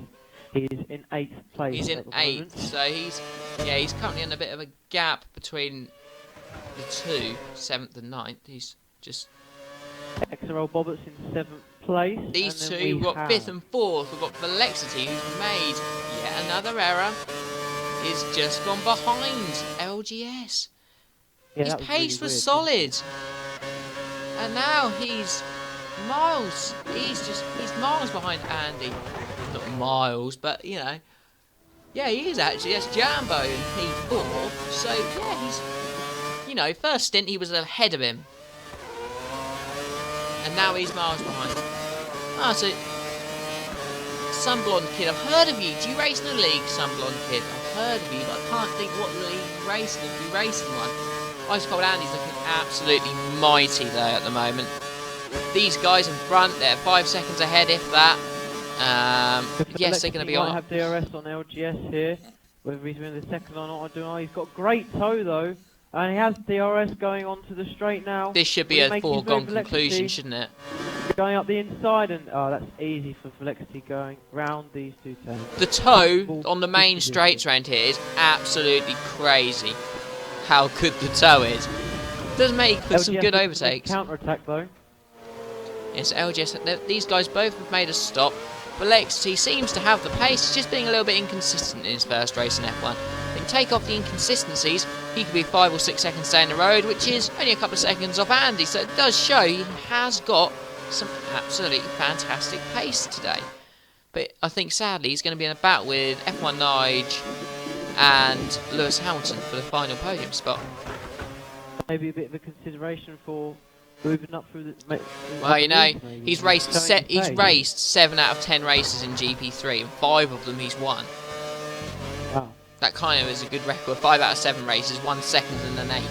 He's in 8th place. He's in at the 8th, moment. so he's currently in a bit of a gap between the two, 7th and 9th. He's just XRL Bobberts in 7th place. these and then two. We've got have 5th and 4th. We've got Velexity, who's made yet another error. He's just gone behind LGS. Yeah, His that pace really was weird. solid, and now he's miles. He's miles behind Andy. Not miles, but you know. Yeah, he is actually. That's Jambo in P4. So yeah, he's. You know, first stint he was ahead of him, and now he's miles behind. Ah, so Sunblonde Kid, I've heard of you. Do you race in the league, Sunblonde Kid? I've heard of you, but I can't think what league you race in. If you race in one. Ice Cold Andy's looking absolutely mighty though at the moment. These guys in front, they're 5 seconds ahead, if that. Yes, they're going to be He might on. have DRS on LGS here. Whether he's in the second or not, I don't know. He's got great toe though, and he has DRS going onto the straight now. This should be Will he a make his foregone move, Velexity? conclusion, shouldn't it? Going up the inside, and oh, that's easy for Velexity going round these two turns. The toe on the main straights around here is absolutely crazy. How good the toe is. Does make for some good overtakes. Counter attack though. Yes, LGS. These guys both have made a stop. Velexity seems to have the pace. He's just being a little bit inconsistent in his first race in F1. Then take off the inconsistencies. He could be 5 or 6 seconds down the road, which is only a couple of seconds off Andy. So it does show he has got some absolutely fantastic pace today. But I think sadly he's going to be in a battle with F1 Nige and Lewis Hamilton for the final podium spot. Maybe a bit of a consideration for moving up through the. Well, you know, he's raced He's raced 7 out of 10 races in GP3, and 5 of them he's won. Wow. That kind of is a good record. 5 out of 7 races, 1 second and an 8th.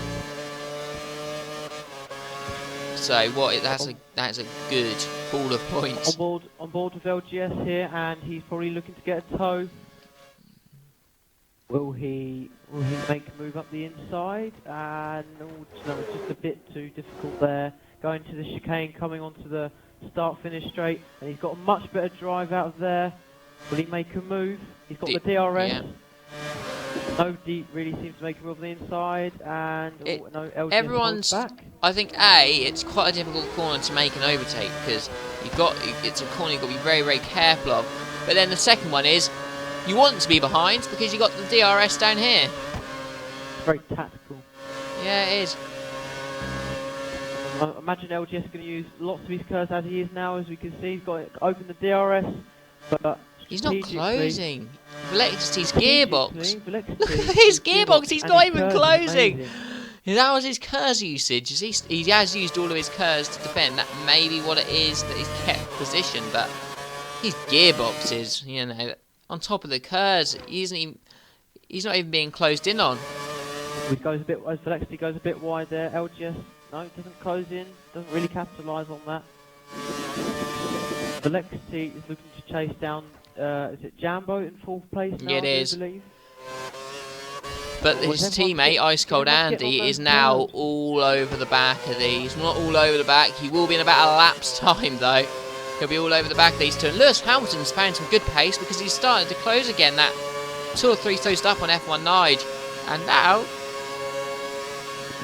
So that's a good pool of points. On board with LGS here, and he's probably looking to get a toe. Will he make a move up the inside? And no, it's just a bit too difficult there. Going to the chicane, coming onto the start-finish straight, and he's got a much better drive out of there. Will he make a move? He's got the DRS. Yeah. Nobody really seems to make a move on the inside, and no, LGS Everyone's. holds back. I think it's quite a difficult corner to make an overtake because it's a corner you've got to be very, very careful of. But then the second one is you want to be behind because you got the DRS down here. Very tactical. Yeah, it is. I imagine LGS is going to use lots of his curves as he is now, as we can see. He's got to open the DRS, but he's not closing. Velexity's gearbox. Look at Look his gearbox. He's not even closing. That was his curse usage. He has used all of his curves to defend. That may be what it is that he's kept position, but his gearbox is, you know, on top of the curves. He's not even being closed in on. He goes a bit. As Velexity goes a bit wide there. LGS doesn't close in. Doesn't really capitalise on that. Velexity is looking to chase down. Is it Jambo in 4th place now? Yeah, it is. I believe. But his teammate, Ice Cold Andy, is now all over the back of these. Not all over the back. He will be in about a lap's time, though. He'll be all over the back of these two. And Lewis Hamilton's found some good pace because he's starting to close again. That 2 or 3 toast up on F1 Nige. And now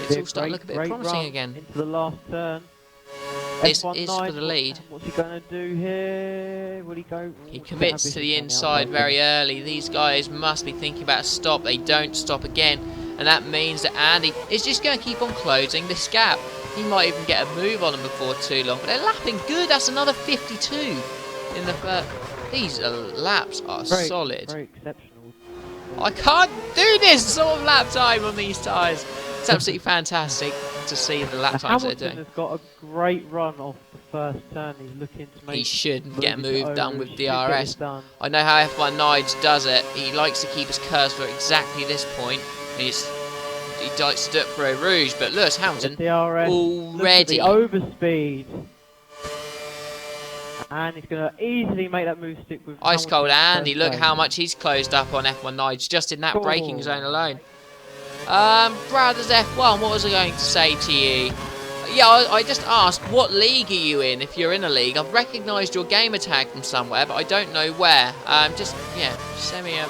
it's all starting to look a bit promising again. Into the last turn. This F1 is Nige, for the lead. What's he going to do here? Will he go? He commits to the inside very early. These guys must be thinking about a stop. They don't stop again. And that means that Andy is just going to keep on closing this gap. He might even get a move on them before too long. But they're lapping good. That's another 52 in the first. These laps are solid. Very exceptional. I can't do this sort of lap time on these tyres. It's absolutely fantastic to see the lap times they're Hamilton doing. has got a great run off the first turn. He's looking to make. He should get a move done with He should get this DRS. done. I know how F1 Nige does it. He likes to keep his cursor at exactly this point. He likes to do it for a rouge, but Lewis Hamilton DRS. already. Look at the overspeed. And he's going to easily make that move stick with Ice cold Hamilton's Andy, first look time. how much he's closed up on F1 Nige just in that Cool. braking zone alone. Brothers F1, what was I going to say to you? Yeah, I just asked, what league are you in if you're in a league? I've recognised your gamer tag from somewhere, but I don't know where. Just send me a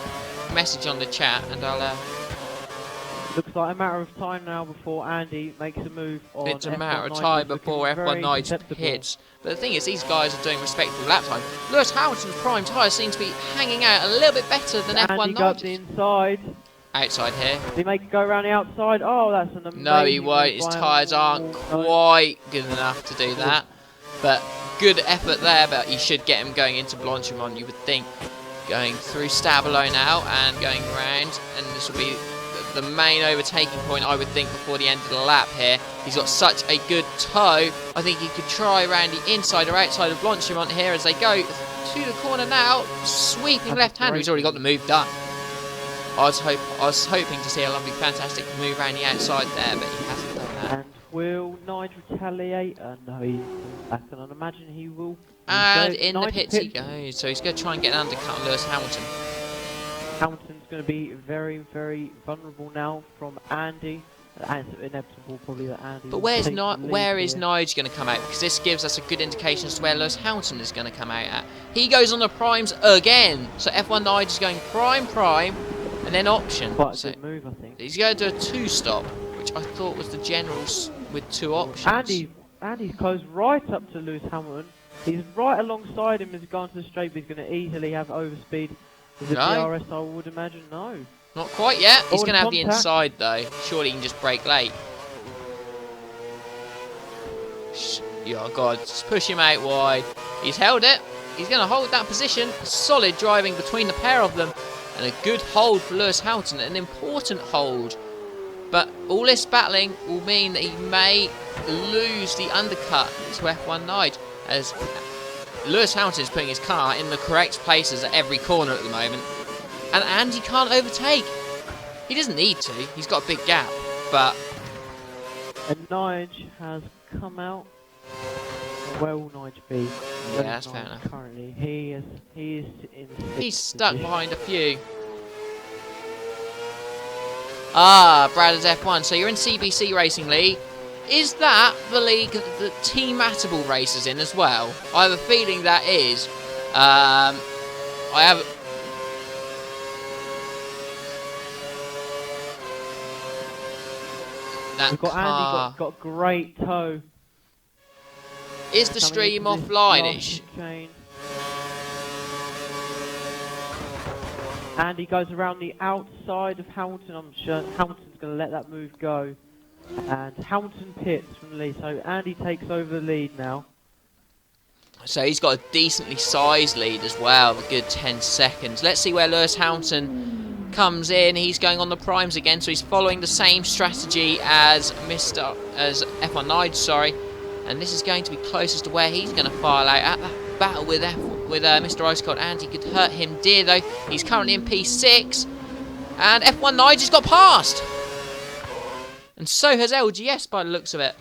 message on the chat and I'll... Looks like a matter of time now before Andy makes a move on It's a F1 matter of Nige, time who's before looking F1 very Nige acceptable. hits. But the thing is, these guys are doing respectable lap time. Lewis Hamilton's prime tyre seems to be hanging out a little bit better than F1 Andy got Nige's. the inside. Outside here. Did he make it go around the outside? Oh, that's an amazing No, he won't. move His by tyres aren't Hamilton. quite good enough to do that. But good effort there, but he should get him going into Blanchimont, you would think. Going through Stabilo now and going around. And this will be the main overtaking point, I would think, before the end of the lap here. He's got such a good toe. I think he could try around the inside or outside of Blanchimont here as they go to the corner now. Sweeping left hand. He's already got the move done. I was hoping to see a lovely, fantastic move around the outside there, but he hasn't done that. And will Nige retaliate? No, he's back, and I'd imagine he will. And in the Nige pits he goes. So he's going to try and get an undercut on Lewis Hamilton. Hamilton's going to be very, very vulnerable now from Andy. And it's inevitable, probably, that Andy. But will where is take the lead here. Nige going to come out? Because this gives us a good indication as to where Lewis Hamilton is going to come out at. He goes on the primes again. So F1 Nige is going prime, and then option. Quite a So good move, I think. he's going to do a two-stop, which I thought was the generals with two options. Andy's close right up to Lewis Hamilton. He's right alongside him as he goes to the straight, but he's going to easily have overspeed. With the No. DRS, I would imagine, no. Not quite yet. He's Oh, going to have the contact. inside, though. Surely he can just brake late. Oh, God. Just push him out wide. He's held it. He's going to hold that position. Solid driving between the pair of them. And a good hold for Lewis Hamilton. An important hold. But all this battling will mean that he may lose the undercut to F1 Nige. As Lewis Hamilton is putting his car in the correct places at every corner at the moment. And Andy can't overtake. He doesn't need to. He's got a big gap. But And Nige has come out. Where will Nige be? yeah, that's fair enough. Currently, he is in. He's sixth stuck position. behind a few. Ah, Brothers F1. So you're in CBC Racing League. Is that the league that Team Matable races in as well? I have a feeling that is. I have. That We've got car. Andy got great toe. Is the Coming stream into this offline-ish? last chain. Andy goes around the outside of Hamilton. I'm sure Hamilton's going to let that move go. And Hamilton pits from the lead. So Andy takes over the lead now. So he's got a decently sized lead as well, a good 10 seconds. Let's see where Lewis Hamilton comes in. He's going on the primes again, so he's following the same strategy as F1 Nige, sorry. And this is going to be closest to where he's going to file out at that battle with Mr. Ice Cold Andy. Could hurt him dear though. He's currently in P6, and F1 Nige has got past, and so has LGS by the looks of it.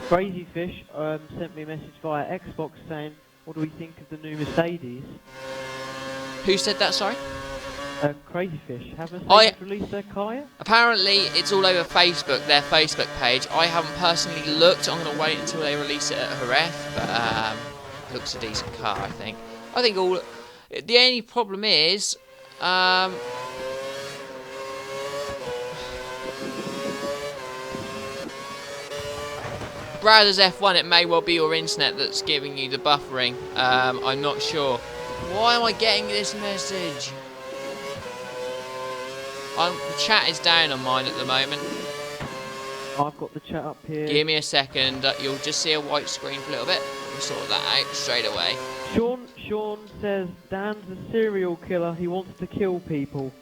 Crazy Fish sent me a message via Xbox saying, "What do we think of the new Mercedes?" Who said that? Sorry. Crazy Fish. Have Mercedes released their car yet? Apparently, it's all over Facebook, their Facebook page. I haven't personally looked. I'm going to wait until they release it at Jerez, but looks a decent car, I think. I think all. The only problem is, Brothers F1, it may well be your internet that's giving you the buffering. I'm not sure. Why am I getting this message? The chat is down on mine at the moment. I've got the chat up here. Give me a second. You'll just see a white screen for a little bit. We'll sort that out straight away. Sean says Dan's a serial killer. He wants to kill people.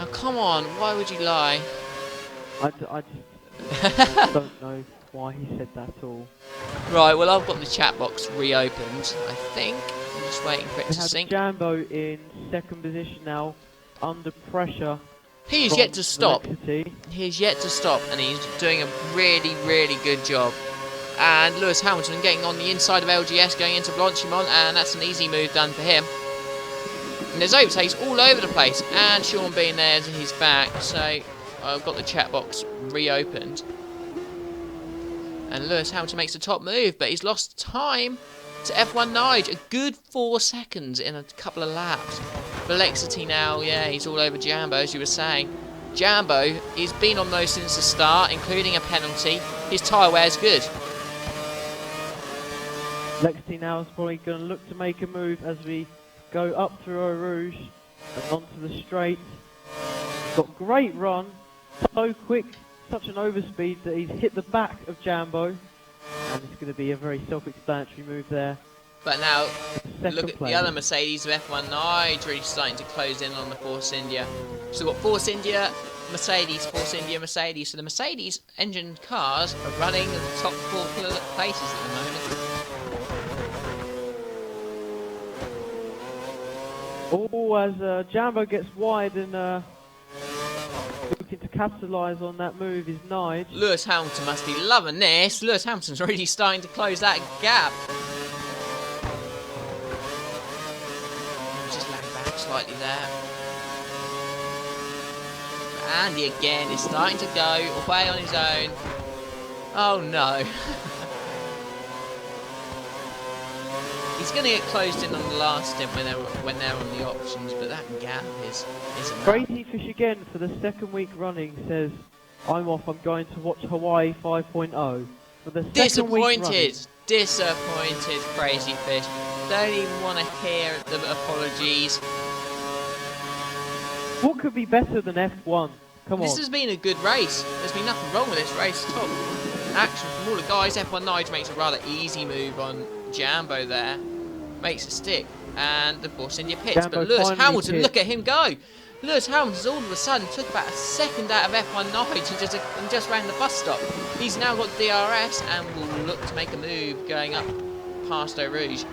Now, come on, why would you lie? I just don't know why he said that at all. Right, well, I've got the chat box reopened, I think. I'm just waiting for it We to have sync. Jambo in second position now, under pressure. He's yet to stop. Velocity. He's yet to stop, and he's doing a really, really good job. And Lewis Hamilton getting on the inside of LGS, going into Blanchimont, and that's an easy move done for him. And there's overtakes all over the place, and Sean Bean there's his back, so I've got the chat box reopened. And Lewis Hamilton makes the top move, but he's lost time to F1 Nige, a good 4 seconds in a couple of laps. Velexity now, yeah, he's all over Jambo, as you were saying. Jambo, he's been on those since the start, including a penalty. His tyre wear's good. Velexity now is probably going to look to make a move as we go up through Eau Rouge and onto the straight. Got great run, so quick, such an overspeed that he's hit the back of Jambo, and it's going to be a very self-explanatory move there. But now, Second look at place. the other Mercedes of F1 Nige really starting to close in on the Force India. So we've got Force India, Mercedes, Force India, Mercedes. So the Mercedes engine cars are running in the top 4 places at the moment. Oh, as Jambo gets wide and looking to capitalise on that move is Nige. Lewis Hamilton must be loving this. Lewis Hamilton's really starting to close that gap. Just laying back slightly there. Andy again is starting to go away on his own. Oh no. He's going to get closed in on the last stint when they're on the options, but that gap is enough. Crazy Fish again for the second week running says, I'm off, I'm going to watch Hawaii 5.0. For the second week running. Disappointed, Crazy Fish. Don't even want to hear the apologies. What could be better than F1? Come on. This has been a good race. There's been nothing wrong with this race at all. Action from all the guys. F1 Nige makes a rather easy move on Jambo there. Makes it stick. And the Force India pits. Jambo But Lewis finally Hamilton, pits. look at him go. Lewis Hamilton's all of a sudden took about a second out of F1 Nige and just ran the bus stop. He's now got DRS and will look to make a move going up past Eau Rouge.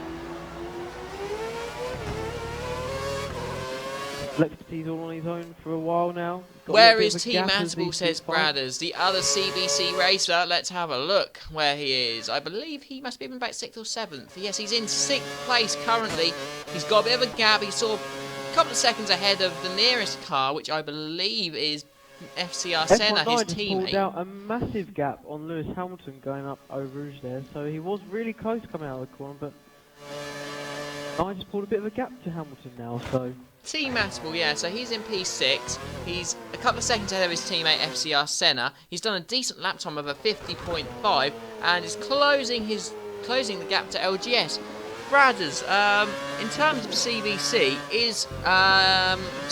Lexity's all on his own for a while now. Got a Where little is bit of a Team gap as Antable, these says two fight. Bradders, the other CBC racer. Let's have a look where he is. I believe he must be in about 6th or 7th. Yes, he's in 6th place currently. He's got a bit of a gap. He's sort of a couple of seconds ahead of the nearest car, which I believe is FCR Senna, his F1 just pulled teammate. out a massive gap on Lewis Hamilton going up Eau Rouge there, so he was really close coming out of the corner, but I just pulled a bit of a gap to Hamilton now, so... Team Antable, yeah, so he's in P6. He's a couple of seconds ahead of his teammate FCR Senna. He's done a decent lap time of a 50.5 and is closing the gap to LGS. Bradders, in terms of CBC, is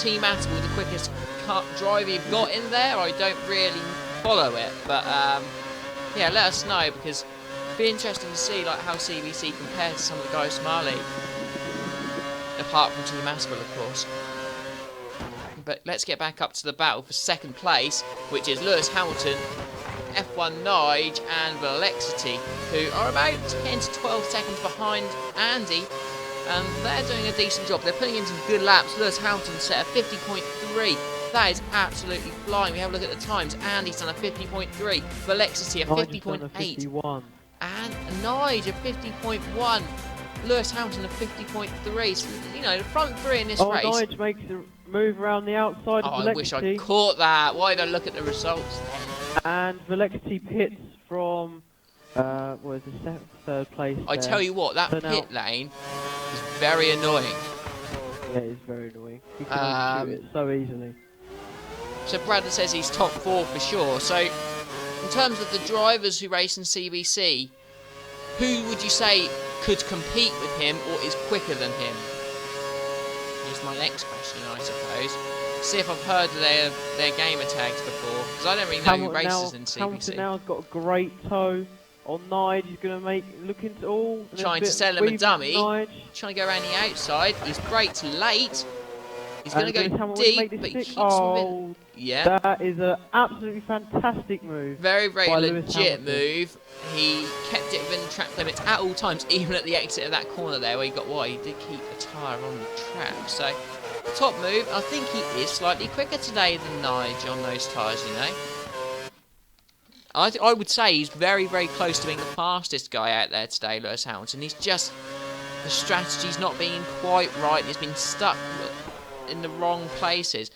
Team Antable the quickest driver you've got in there? I don't really follow it, but yeah, let us know, because it'd be interesting to see like how CBC compares to some of the guys from our league. Apart from Team Aspel, of course. But let's get back up to the battle for second place, which is Lewis Hamilton, F1 Nige and Velexity, who are about 10 to 12 seconds behind Andy, and they're doing a decent job. They're putting in some good laps. Lewis Hamilton set a 50.3. That is absolutely flying. We have a look at the times. Andy's done a 50.3. Velexity a 50.8. And Nige a 50.1. Lewis Hamilton a 50.3. So, you know, the front three in this race. Nige makes a move around the outside of Velexity. I wish I'd caught that. Why don't I look at the results then? And Velexity pits from, what is it, third place I there. tell you what, that So pit lane is very annoying. Yeah, it is very annoying. You can shoot it so easily. So Bradley says he's top 4 for sure. So, in terms of the drivers who race in CBC, who would you say could compete with him or is quicker than him? Here's my next question, I suppose. See if I've heard their gamer tags before, because I don't really know who races in CBC. Hamilton now has got a great toe on Nige. He's going to look into all. Trying to sell him a dummy. Trying to go around the outside. He's braked late. He's going to go Lewis Hamilton, will he make deep, this but he stick? keeps Oh, moving. Yeah. that is an absolutely fantastic move. Very, very by Lewis legit Hamilton. move. He kept it within the track limits at all times, even at the exit of that corner there where he got wide. He did keep the tyre on the track. So, top move. I think he is slightly quicker today than Nigel on those tyres, you know. I would say he's very, very close to being the fastest guy out there today, Lewis Hamilton. He's just, the strategy's not being quite right. He's been stuck in the wrong places.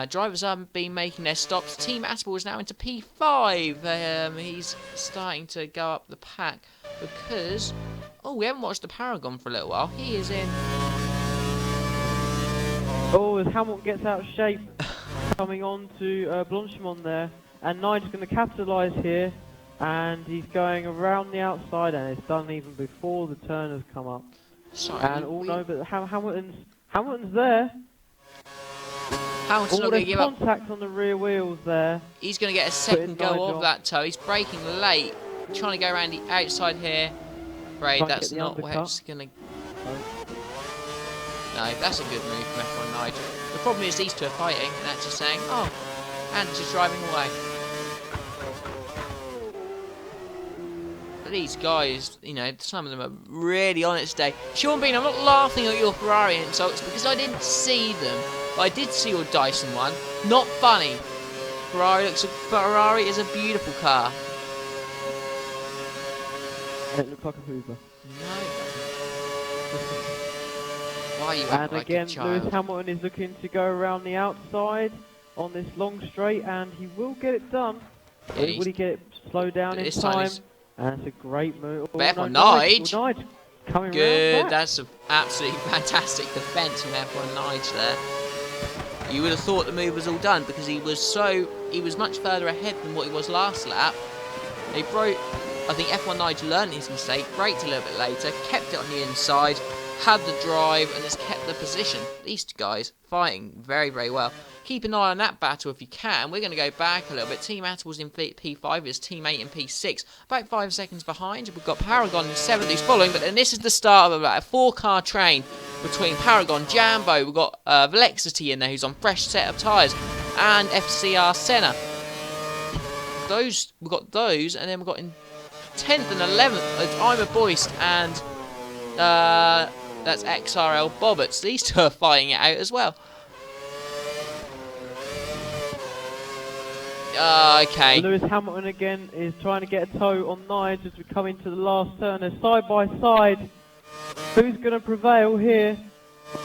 Drivers haven't been making their stops. Team Aspel is now into P5. He's starting to go up the pack because... Oh, we haven't watched the Paragon for a little while. He is in... Oh, as Hamilton gets out of shape, coming on to Blanchimont there. And Nigel's going to capitalise here. And he's going around the outside, and it's done even before the turn has come up. Sorry, and no, but Hamilton's there. Hamilton's not going to give up. Contact on the rear wheels there. He's going to get a second go of that toe. He's braking late, trying to go around the outside here. Right, that's not where it's going to... No, that's a good move from F1 Nigel. The problem is these two are fighting, and that's just saying, oh, and just driving away. But these guys, you know, some of them are really on it today. Sean Bean, I'm not laughing at your Ferrari insults because I didn't see them. But I did see your Dyson one. Not funny. Ferrari is a beautiful car. It looks like a Hoover. No. Why are you acting like again, a child? Lewis Hamilton is looking to go around the outside on this long straight, and he will get it done. Yeah, will he get it slowed down in time? And it's a great move. But F1 Nigel. Coming good. Back. That's an absolutely fantastic defence from F1 Nigel there. You would have thought the move was all done because he was much further ahead than what he was last lap. They broke. I think F1 Nigel learned his mistake, braked a little bit later, kept it on the inside, had the drive, and has kept the position. These two guys fighting very, very well. Keep an eye on that battle if you can. We're going to go back a little bit. Team Attl's in P5, his teammate in P6. About 5 seconds behind. We've got Paragon in 7th who's following, but then this is the start of about a 4-car train between Paragon, Jambo. We've got Velexity in there who's on fresh set of tyres, and FCR Senna. We've got those, and then we've got in 10th and 11th, I'm a Boyst, and that's XRL Bobberts. These two are fighting it out as well. Okay. Lewis Hamilton again is trying to get a toe on Nige as we come into the last turn. They're side by side. Who's going to prevail here?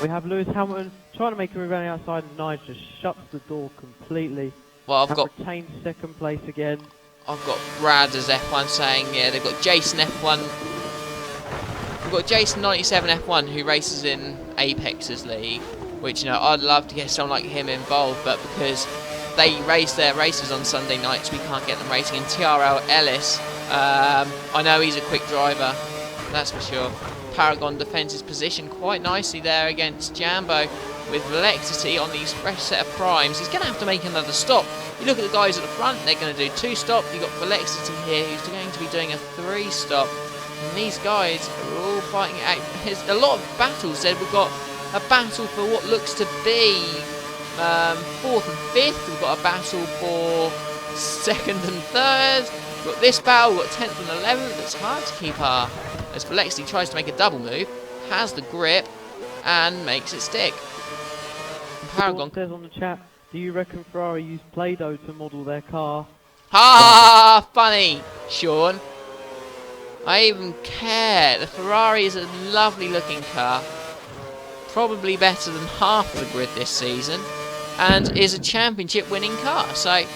We have Lewis Hamilton trying to make a move around the outside, and Nige just shuts the door completely. Well, I've got retained second place again. I've got Brad as F1 saying, yeah, they've got Jason F1. We've got Jason 97 F1 who races in Apex's league, which, you know, I'd love to get someone like him involved, but because they race their races on Sunday nights, we can't get them racing in TRL Ellis. I know he's a quick driver, that's for sure. Paragon defends his position quite nicely there against Jambo with Velexity on these fresh set of primes. He's going to have to make another stop. You look at the guys at the front, they're going to do 2 stops. You've got Velexity here who's going to be doing a 3 stop. And these guys are all fighting it out. There's a lot of battles there. We've got a battle for what looks to be 4th and 5th. We've got a battle for 2nd and 3rd. We've got this battle, we've got 10th and 11th. It's hard to keep our... As Velexity tries to make a double move, has the grip, and makes it stick. And Paragon says on the chat, do you reckon Ferrari used Play-Doh to model their car? Ha! Funny, Sean. I even care. The Ferrari is a lovely looking car. Probably better than half the grid this season. And is a championship winning car. So,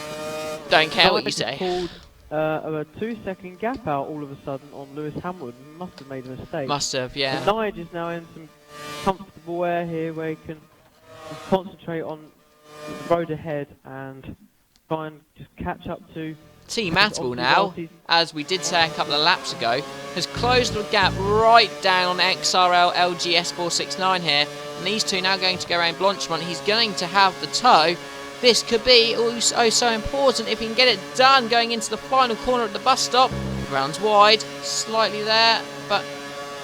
don't care what you say. Pulled a 2-second gap out all of a sudden on Lewis Hamilton. Must have made a mistake. Must have, yeah. And Nige is now in some comfortable air here where he can concentrate on the road ahead and try and just catch up to... Team Attle now, as we did say a couple of laps ago, has closed the gap right down on XRL LGS 469 here. And these two now going to go around Blanchimont. He's going to have the toe. This could be oh so important if he can get it done going into the final corner at the bus stop. Runs wide, slightly there, but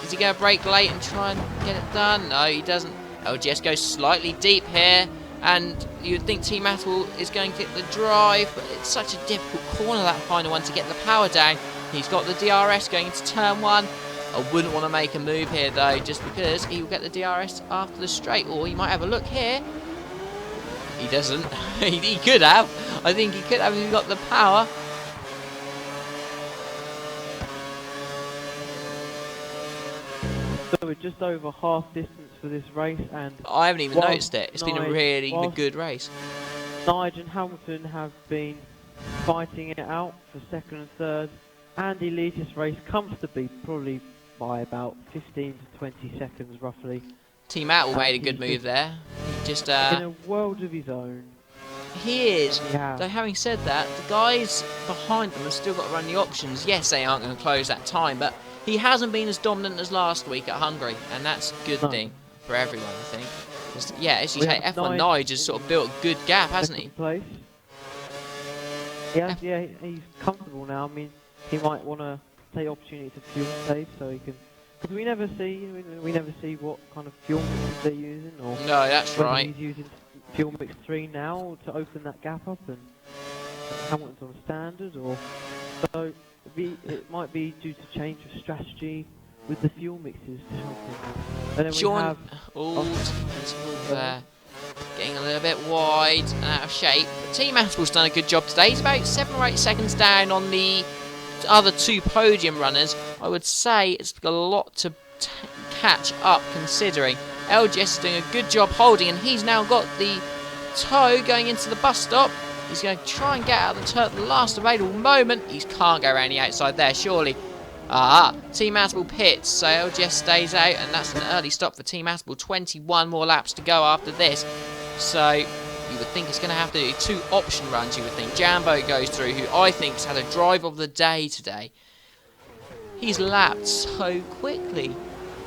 is he going to brake late and try and get it done? No, he doesn't LGS goes slightly deep here, and you'd think Team Apple is going to get the drive, but it's such a difficult corner, that final one, to get the power down. He's got the DRS going into turn 1. I wouldn't want to make a move here though, just because he will get the DRS after the straight, or he might have a look here. He doesn't. He could have. I think he could have if he got the power. So we're just over half distance for this race, and I haven't even noticed it. It's been a really good race. Nigel and Hamilton have been fighting it out for second and third. Andy leads this race comfortably, probably by about 15 to 20 seconds roughly. Team Apple made a good move there. Just in a world of his own. He is. Yeah. Though having said that, the guys behind them have still got to run the options. Yes, they aren't going to close that time, but he hasn't been as dominant as last week at Hungary, and that's a good thing for everyone, I think. Just, yeah, as you say, F1 Nige has sort of built a good gap, hasn't he? Place. Yeah, he's comfortable now. I mean, he might want to take opportunity to fuel save so he can. Because we never see what kind of fuel mix they're using, or no, that's right. He's using fuel mix 3 now to open that gap up, and Hamilton's on standard, or so it might be due to change of strategy with the fuel mixes to help him. And then Sean, getting a little bit wide and out of shape. Team Apple's done a good job today. He's about 7 or 8 seconds down on the other 2 podium runners. I would say it's got a lot to catch up, considering LGS is doing a good job holding, and he's now got the toe going into the bus stop. He's going to try and get out of the turn at the last available moment. He can't go around the outside there, surely. Team Aspel pits, so LGS stays out, and that's an early stop for Team Aspel. 21 more laps to go after this. So you would think it's going to have to do 2 option runs, you would think. Jambo goes through, who I think has had a drive of the day today. He's lapped so quickly.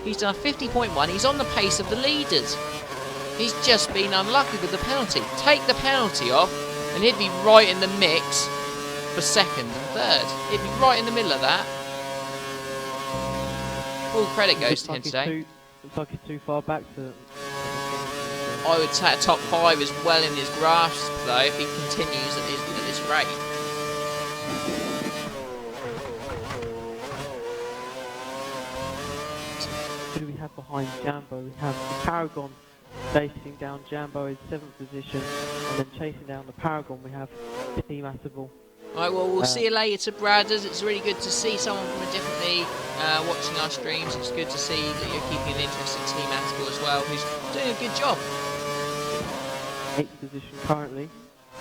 He's done 50.1. He's on the pace of the leaders. He's just been unlucky with the penalty. Take the penalty off, and he'd be right in the mix for second and third. He'd be right in the middle of that. All credit goes to him today. Looks like he's too far back to. I would say a top 5 is well in his grasp, though, if he continues at this rate. Who do we have behind Jambo? We have the Paragon chasing down Jambo in 7th position, and then chasing down the Paragon we have Team Atable. Alright, well, we'll see you later, Bradders. It's really good to see someone from a different league watching our streams. It's good to see that you're keeping an interest in Team Atable as well, who's doing a good job. 8th position currently.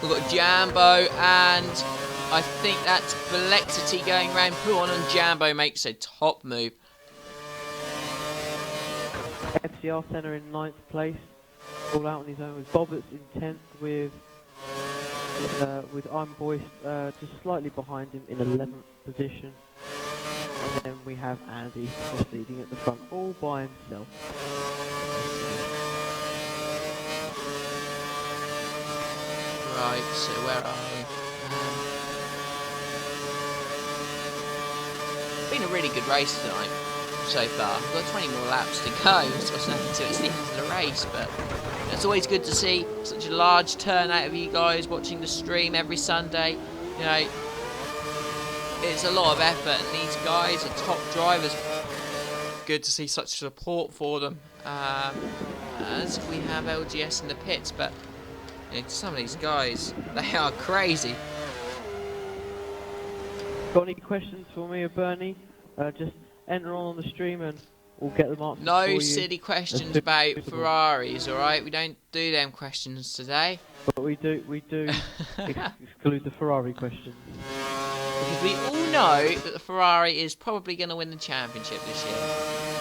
We've got Jambo, and I think that's Velexity going round Puon, and Jambo makes a top move. FCR Centre in 9th place, all out on his own, with Boberts in 10th, with I'm Boyce just slightly behind him in 11th position, and then we have Andy just leading at the front all by himself. Right, so where are we? Been a really good race tonight so far. We've got 20 more laps to go, so it's nothing to it's the end of the race, but it's always good to see such a large turnout of you guys watching the stream every Sunday. You know, it's a lot of effort, and these guys are top drivers. Good to see such support for them, as we have LGS in the pits, but you know, some of these guys, they are crazy. Got any questions for me or Bernie? Just enter on the stream and we'll get them answered. No silly questions about Ferraris, alright? We don't do them questions today. But we do exclude the Ferrari questions. Because we all know that the Ferrari is probably going to win the championship this year.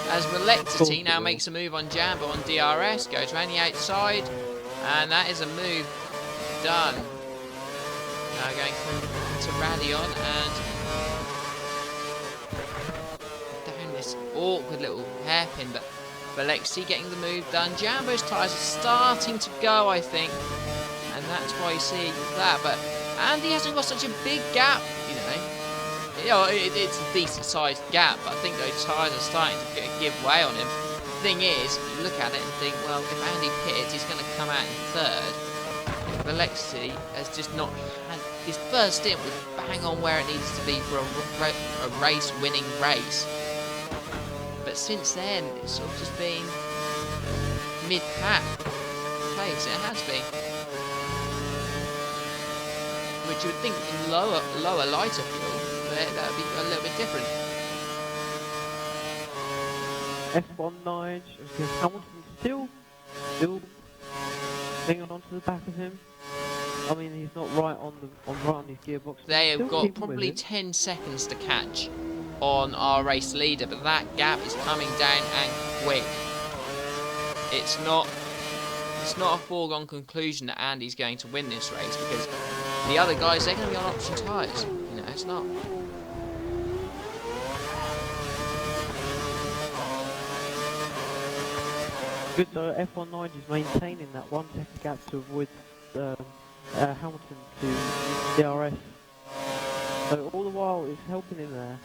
As Velexity now makes a move on Jambo on DRS, goes around the outside, and that is a move done. Now going through to Radion and down this awkward little hairpin, but Velexity getting the move done. Jambo's tyres are starting to go, I think, and that's why you see that. But Andy hasn't got such a big gap, you know. It's a decent sized gap, but I think those tyres are starting to give way on him. thing is, you look at it and think, well, if Andy pits, he's going to come out in third. If Alexi has just not had his first stint was bang on where it needs to be for a race-winning race. But since then, it's sort of just been mid-pack place. It has been, which you would think in lower, lighter fuel, that would be a little bit different. F19, Hamilton still hanging on to the back of him. I mean, he's not right on his gearbox. They have got probably 10 seconds to catch on our race leader, but that gap is coming down and quick. It's not a foregone conclusion that Andy's going to win this race, because the other guys, they're going to be on option tyres. You know, it's not. Good though, F19 is maintaining that 1 second gap to avoid Hamilton to DRS. So all the while it's helping him there.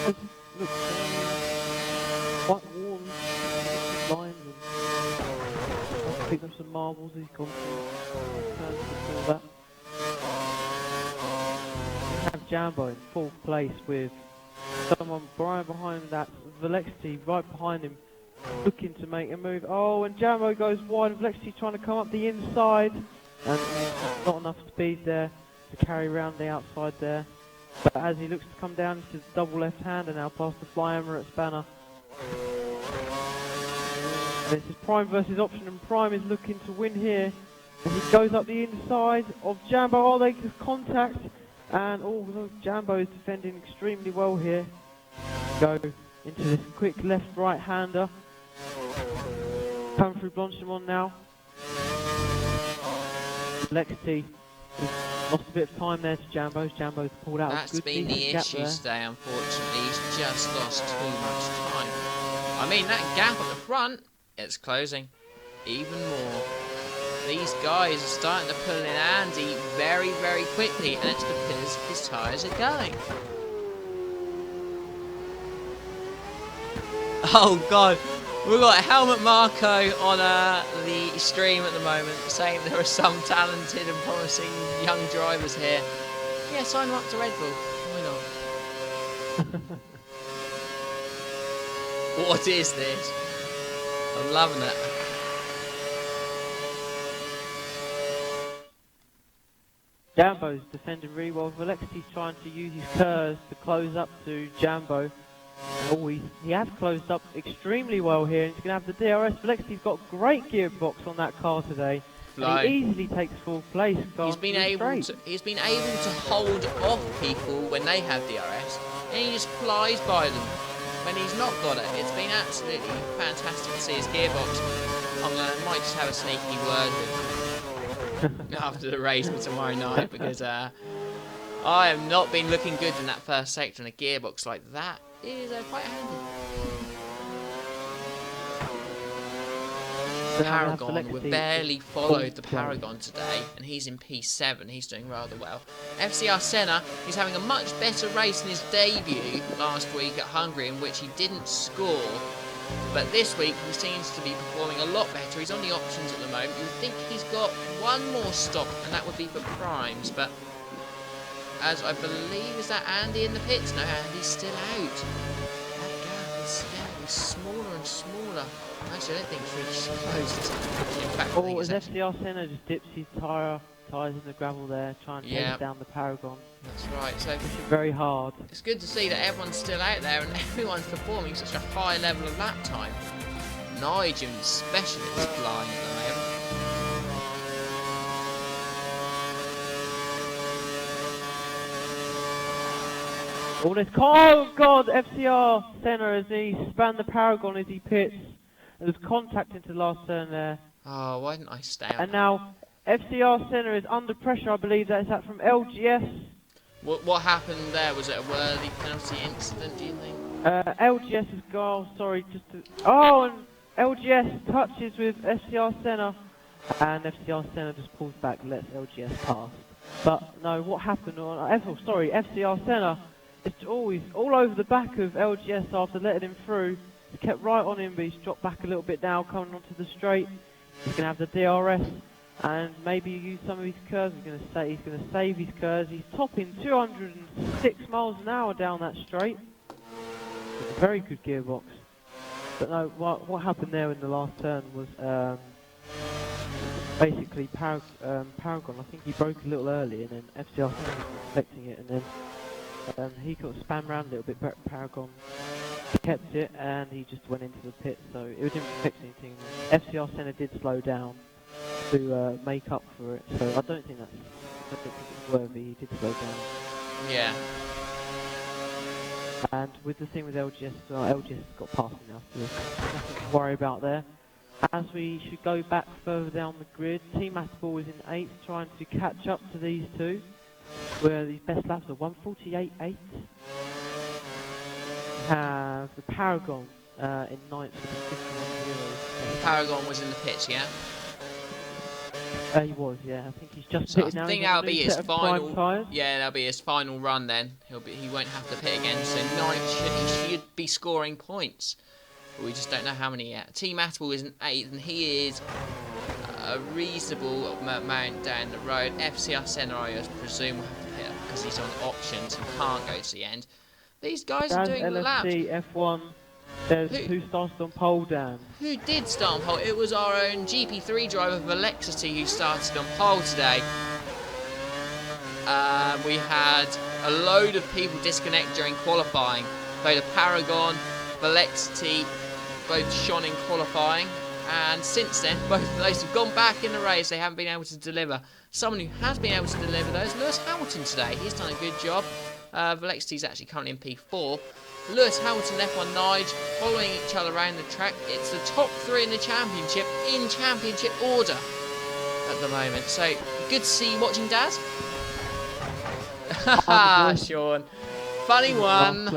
Look, quite warm lines and picked up some marbles. He's gone through turns and all that. We have Jambo in 4th place with someone right behind that, Velexity right behind him, looking to make a move. Oh, and Jambo goes wide. Velexity trying to come up the inside, and not enough speed there to carry around the outside there. But as he looks to come down into the double left-hander now past the Fly Emirates banner. And this is Prime versus Option, and Prime is looking to win here. And he goes up the inside of Jambo. Oh, they just contact. And oh, Jambo is defending extremely well here. Go into this quick left-right hander. Coming through Blanchimont now. Lexity lost a bit of time there to Jambo. Jambo's pulled out. That's been the issue today, unfortunately. He's just lost too much time. I mean, that gap at the front, it's closing even more. These guys are starting to pull in Andy very, very quickly, and it's because his tyres are going. Oh God, we've got Helmut Marko on the stream at the moment, saying there are some talented and promising young drivers here. Yeah, sign them up to Red Bull. Why not? What is this? I'm loving it. Jambo's defending really well. Valexi's trying to use his curves to close up to Jambo. Oh, he has closed up extremely well here. He's going to have the DRS. Valexi's got great gearbox on that car today. And he easily takes 4th place. He's been able to hold off people when they have DRS, and he just flies by them when he's not got it. It's been absolutely fantastic to see his gearbox. I might just have a sneaky word with him after the race tomorrow night, because I have not been looking good in that first sector, and a gearbox like that is quite handy. Paragon, we barely followed the Paragon today, and he's in P7. He's doing rather well. FCR Senna, he's having a much better race in his debut last week at Hungary, in which he didn't score. But this week he seems to be performing a lot better. He's on the options at the moment. You would think he's got one more stop, and that would be for Primes. But as I believe, is that Andy in the pits? No, Andy's still out. That gap is getting smaller and smaller. Actually, I don't think it's really closed. In fact, oh, as FCR Senna just dips his tyres in the gravel there, trying to chase down the Paragon. That's right. So pushing very hard. It's good to see that everyone's still out there and everyone's performing such a high level of lap time. Nigel especially is flying at the moment. Oh, this oh God! FCR Senna as he spanned the Paragon as he pits. There's contact into the last turn there. Oh, why didn't I stay on? And now FCR Senna is under pressure. I believe that is that from LGS. What happened there? Was it a worthy penalty incident, do you think? LGS has gone, sorry, and LGS touches with FCR Senna, and FCR Senna just pulls back, lets LGS pass. But no, what happened on FCR Senna it's always all over the back of LGS after letting him through. He's kept right on him, but he's dropped back a little bit now, coming onto the straight. He's going to have the DRS and maybe use some of his curves. He's going to save his curves. He's topping 206 miles an hour down that straight. It's a very good gearbox. But no, what happened there in the last turn was basically Paragon. I think he broke a little early, and then FCR was expecting it, and then he got spammed around a little bit. Paragon kept it, and he just went into the pit, so it didn't affect anything. FCR Senna did slow down to make up for it, so I don't think it's worthy. He did slow down. Yeah. And with the thing with LGS, LGS has got past him now, so there's nothing to worry about there. As we should go back further down the grid, Team Matterbull is in 8th, trying to catch up to these two, where the best laps are 1:48.8. We have the Paragon in 9th with 51.0. Paragon was in the pits, yeah? He was, yeah. I think he's just So I pitted now. think that'll be his final. Yeah, that'll be his final run then. He won't have to pit again. So 9th he should be scoring points, but we just don't know how many yet. Team Matterbull is in 8th, and he is a reasonable amount down the road. FCR Senna, I presume, will have to pit because he's on options and can't go to the end. These guys are doing laps. LFC F1. There's who started on pole, Dan? Who did start on pole? It was our own GP3 driver, Velexity, who started on pole today. We had a load of people disconnect during qualifying. Both Paragon, Velexity, both shone in qualifying. And since then, both of those have gone back in the race. They haven't been able to deliver. Someone who has been able to deliver those, Lewis Hamilton today. He's done a good job. Velexity's actually currently in P4. Lewis Hamilton, F1 Nige, following each other around the track. It's the top 3 in the championship, in championship order at the moment. So, good to see you watching, Daz. Haha, Sean. Funny one.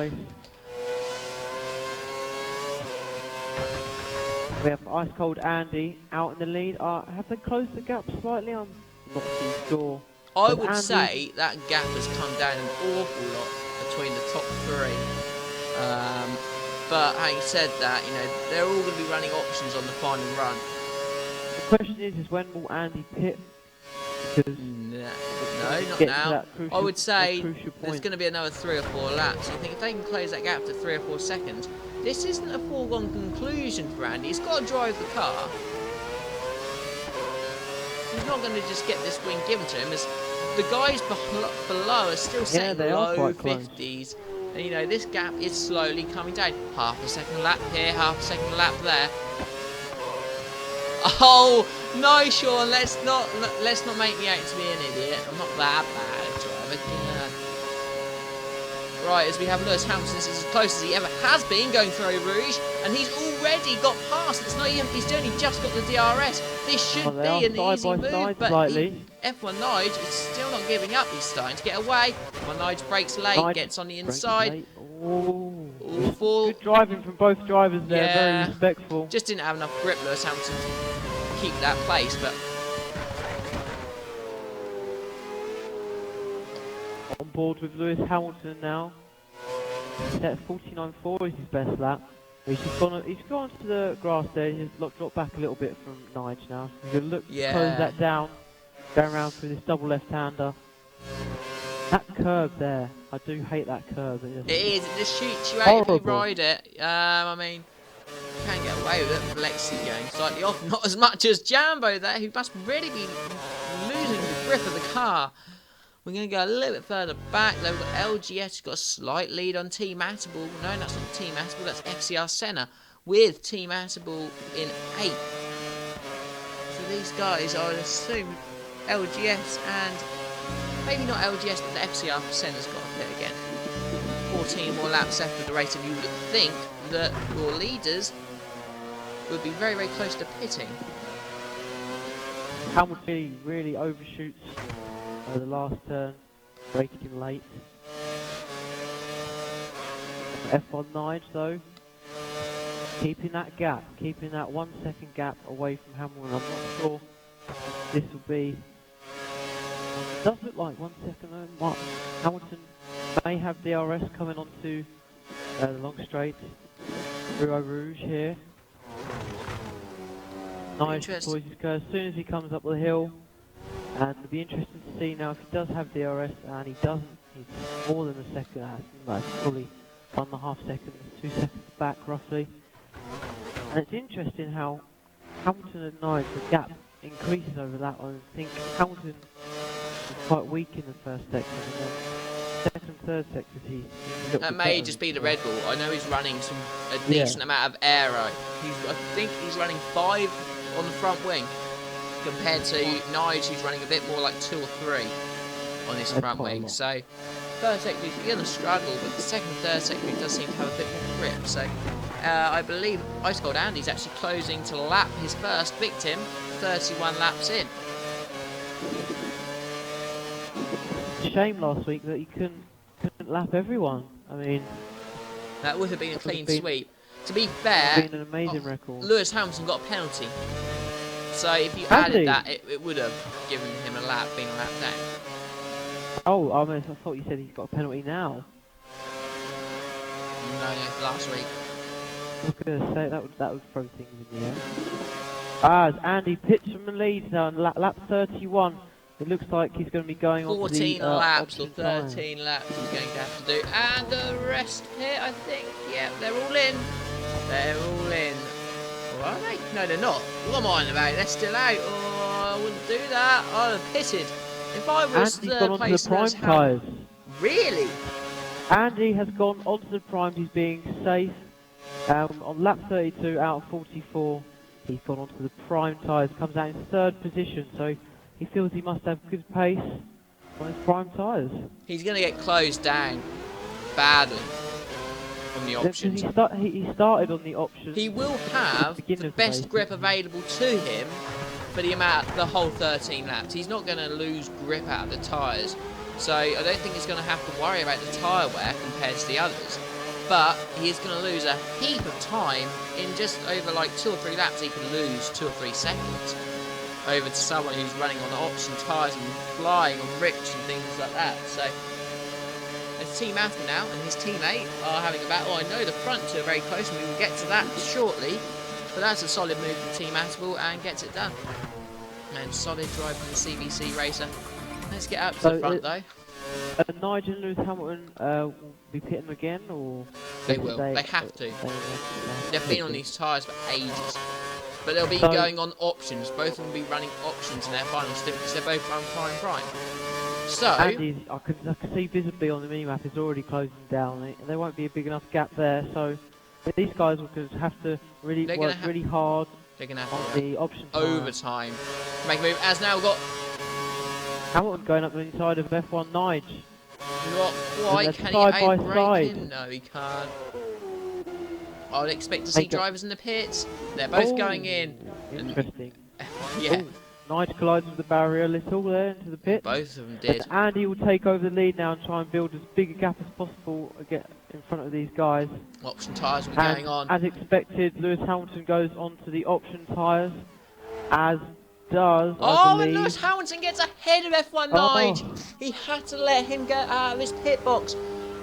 We have Ice Cold Andy out in the lead. Have they closed the gap slightly? I'm not too sure. I would say that gap has come down an awful lot between the top 3. But having said that, you know, they're all going to be running options on the final run. The question is when will Andy pit? Because no, not now. I would say there's going to be another 3 or 4 laps. I think if they can close that gap to 3 or 4 seconds, this isn't a foregone conclusion for Andy. He's got to drive the car. He's not going to just get this win given to him, as the guys below are still setting low 50s. And you know, this gap is slowly coming down. Half a second lap here, half a second lap there. Oh no, Sean, let's not make me out to be an idiot. I'm not that bad a driver. Right, as we have Lewis Hamilton, this is as close as he ever has been going through Eau Rouge, and he's already got past. It's not even, he's only just got the DRS. This should be an easy move, but F1 Nige is still not giving up. He's starting to get away. F1 Nige brakes late, gets on the inside. Awful. Good driving from both drivers there, very respectful. Just didn't have enough grip, Lewis Hamilton, to keep that place, but... On board with Lewis Hamilton now. Set 49.4 is his best lap. He's gone to the grass there. He's dropped back a little bit from Nige now. He's going to look to close that down. Going around through this double left-hander. That curve there, I do hate that curve. It is, it just shoots you out if you ride it. I mean, you can't get away with it. Lexi going slightly off, not as much as Jambo there, who must really be losing the grip of the car. We're going to go a little bit further back. Though we've got LGS, who's got a slight lead on Team Matterbull. No, that's not Team Matterbull, that's FCR Senna, with Team Matterbull in 8th. So these guys, I would assume, LGS and maybe not LGS, but the FCR Senna's got a pit again. 14 more laps left of the race, and you would think that your leaders would be very, very close to pitting. Hamilton really overshoots the last turn, braking him late. F1 Nige though, keeping that gap, keeping that 1 second gap away from Hamilton. I'm not sure this will be. It does look like 1 second. Hamilton May have DRS coming onto the long straight. Rio Rouge here. Nice deploys his curve as soon as he comes up the hill. And it'll be interesting to see now if he does have DRS, and he doesn't. He's more than a second, like probably 1.5 seconds, 2 seconds back roughly. And it's interesting how Hamilton and Nige, the gap increases over that one. I think Hamilton was quite weak in the first section, and then second and third sectors he's a little That bit may better. just be the Red Bull. I know he's running a decent amount of aero. I think he's running 5 on the front wing compared to Nige, who's running a bit more like 2 or 3 on his front wing. So first sector he's going to struggle, but the second and third sector he does seem to have a bit more grip. So I believe Ice Cold Andy's actually closing to lap his first victim, 31 laps in. Shame last week that he couldn't lap everyone. I mean, that would have been a clean sweep. To be fair, been an amazing record. Lewis Hamilton got a penalty. So if you added that, it would have given him a lap, being a lap down. Oh, I thought you said he's got a penalty now. No, last week. I was going to say that would throw things in the air. As Andy pits from the lead now on lap 31. It looks like he's going to be going on 14 to the laps or 13 laps he's going to have to do. And the rest here, I think, yeah, they're all in. They're all in. Or are they? No, they're not. What am I on about? They're still out. Oh, I wouldn't do that. I'd have pitted. If I was Andy's gone onto the prime tyres. Really? Andy has gone onto the prime. He's being safe. On lap 32 out of 44, he's gone onto the prime tyres. Comes out in 3rd position, so he feels he must have good pace on his prime tyres. He's going to get closed down badly on the options. He started on the options. He will have the best grip available to him for the whole 13 laps. He's not going to lose grip out of the tyres. So I don't think he's going to have to worry about the tyre wear compared to the others. But he is going to lose a heap of time in just over like 2 or 3 laps. He can lose 2 or 3 seconds over to someone who's running on the option tyres and flying on rich and things like that. So it's Team Athens now and his teammate are having a battle. I know the front two are very close and we will get to that shortly. But that's a solid move from Team Athens and gets it done. And solid drive from the CBC racer. Let's get up to the front though. Nigel and Lewis Hamilton will be pitting again, or they will. They have to. They've been on these tyres for ages, but they'll be going on options. Both of them will be running options in their final stint because they're both run prime. So Andy's, I can see visibly on the minimap is already closing down. There won't be a big enough gap there, so these guys will have to really work really hard. They're going to have on to the option overtime to make a move. As now we've got Hamilton going up the inside of F1 Nige. Not quite. Can he outbrake him? No, he can't. I would expect to see drivers in the pits. They're both going in. Interesting. Yeah. Nige collides with the barrier a little there into the pit. Both of them did. And Andy will take over the lead now and try and build as big a gap as possible to get in front of these guys. Option tyres will be going on. As expected, Lewis Hamilton goes onto the option tyres, as does, and Lewis Hamilton gets ahead of F1 Nige. He had to let him get out of his pit box.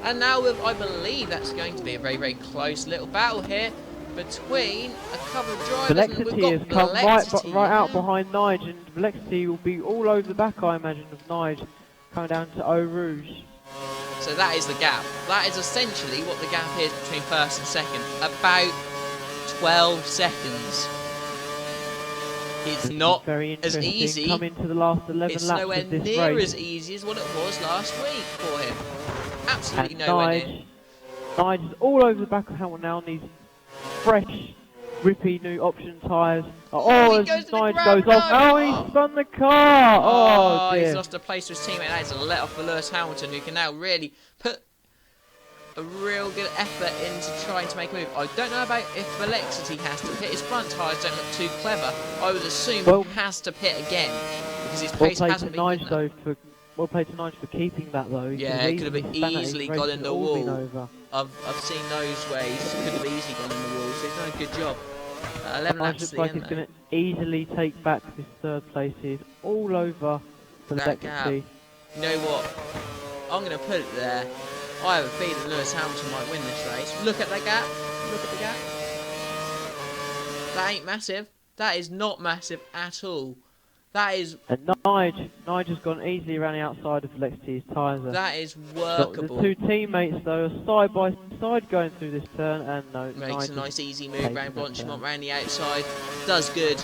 And now I believe that's going to be a very, very close little battle here between a couple of drivers. Velexity has come right out behind Nige, and Velexity will be all over the back, I imagine, of Nige, coming down to Eau Rouge. So that is the gap. That is essentially what the gap is between first and second. About 12 seconds. It's not as easy. Coming to the last 11 it's laps nowhere of this near race. as easy as what it was last week for him. Absolutely and nowhere near. Nige is all over the back of Hamilton now on these fresh, grippy new option tyres. As Nige goes off. Oh, he spun the car! Oh, dear. He's lost a place to his teammate. That is a let off for Lewis Hamilton, who can now really put a real good effort into trying to make a move. I don't know about if Velexity has to pit. His front tyres don't look too clever. I would assume he has to pit again because his pace hasn't been good enough. Well played to Nige for keeping that though. Yeah, it could have easily got in the wall. I've seen those where he could have easily gone in the wall, so he's done a good job. 11 laps looks like he's going to easily take back his 3rd place. He's all over the that gap. You know what? I'm going to put it there. I have a feeling Lewis Hamilton might win this race. Look at the gap. Look at the gap. That ain't massive. That is not massive at all. That is... And Nigel's gone easily around the outside of Lexity's tyres. That is The workable. two teammates, though, are side by side going through this turn, and no, Makes a Nigel's nice easy move taking round that Blanchimont turn. round the outside. Does good.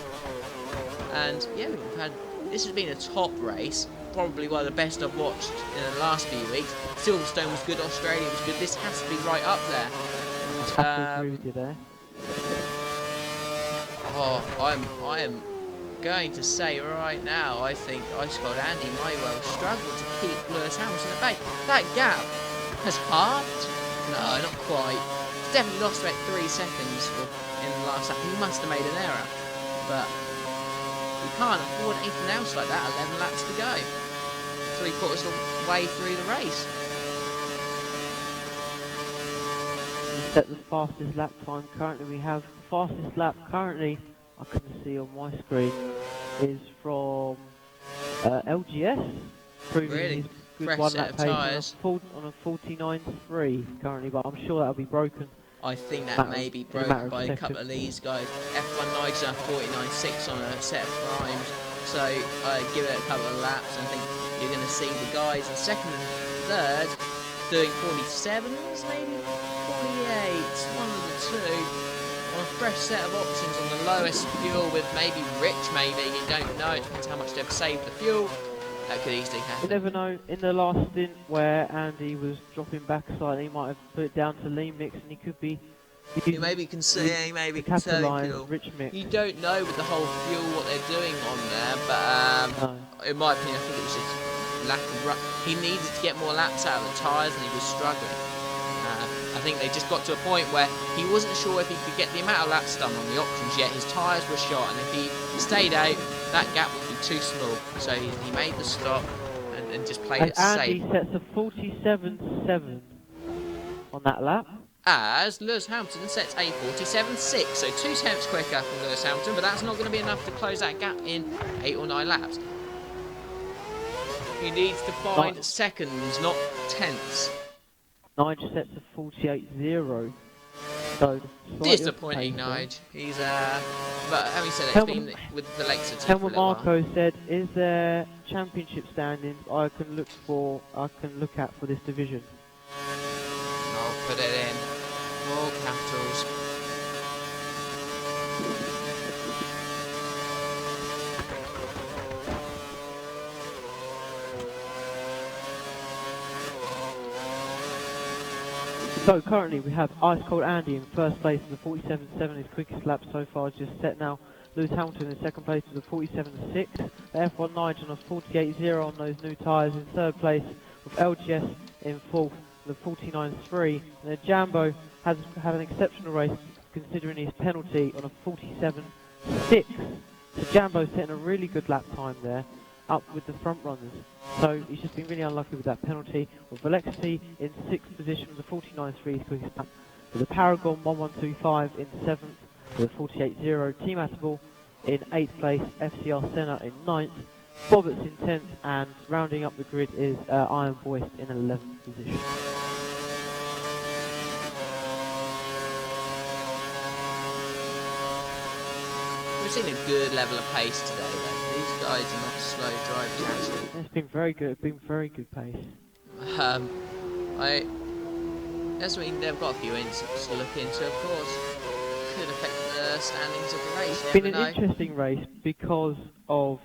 And yeah, we've had... This has been a top race. Probably one of the best I've watched in the last few weeks. Silverstone was good, Australia was good. This has to be right up there. I have to agree with you there. Oh, I am going to say right now, I think Ice Cold Andy might well struggle to keep Lewis Hamilton at bay. That gap has halved. No, not quite. He's definitely lost about 3 seconds in the last lap. He must have made an error. But we can't afford anything else like that. 11 laps to go. 3/4 of the way through the race. We set the fastest lap time currently. We have the fastest lap currently, I can see on my screen, is from LGS, proving Really? his good Fresh one set lap of pace tyres. on a 49.3 currently, but I'm sure that'll be broken. I think that Matter may of- be in a broken matter of by a couple seconds. of these guys. F1 Niger 49.6 on a set of primes, so give it a couple of laps and I think you're going to see the guys in second and third doing 47s, maybe 48s, one of the two, on a fresh set of options on the lowest fuel with maybe Rich maybe, you don't know, it depends how much they've saved the fuel. That could easily You happen. never know, in the last stint where Andy was dropping back slightly, he might have put it down to lean mix and he could be... You maybe conserving fuel. Rich mix. You don't know with the whole fuel what they're doing on there, but No. in my opinion, I think it was just lack of he needed to get more laps out of the tyres and he was struggling. I think they just got to a point where he wasn't sure if he could get the amount of laps done on the options yet. His tyres were shot, and if he stayed out, that gap would be too small. So he made the stop and just played it Andy safe. sets a 47.7 on that lap. As Lewis Hamilton sets a 47.6, so 2 tenths quicker than Lewis Hamilton, but that's not going to be enough to close that gap in 8 or 9 laps. He needs to find seconds, not tenths. Nigel sets a 48.0. So Disappointing, Nige. He's but having said it, it's been with the Lexington for a Helmut little while. Marko said, "Is there championship standings I can look at for this division?" I'll put it in. All capitals. So currently we have Ice Cold Andy in first place with a 47.7, his quickest lap so far is just set now. Lewis Hamilton in second place with a 47.6. The F1 Nigel on a 48.0 on those new tyres in third place, with LGS in fourth with a 49.3. And then Jambo has had an exceptional race considering his penalty on a 47.6. So Jambo's setting a really good lap time there, up with the front runners. So he's just been really unlucky with that penalty. With Velexity in 6th position with a 49.3 his quickest lap. With the Paragon 1125 in 7th with a 48.0. Team Atable in 8th place. FCR Senna in 9th. Boberts in 10th, and rounding up the grid is Iron Voice in 11th position. We've seen a good level of pace today, though. These guys are not slow drivers, actually. It's been very good. It's been very good pace. That's what they've got a few incidents to look into, of course. Could affect the standings of the race. It's been an interesting race because of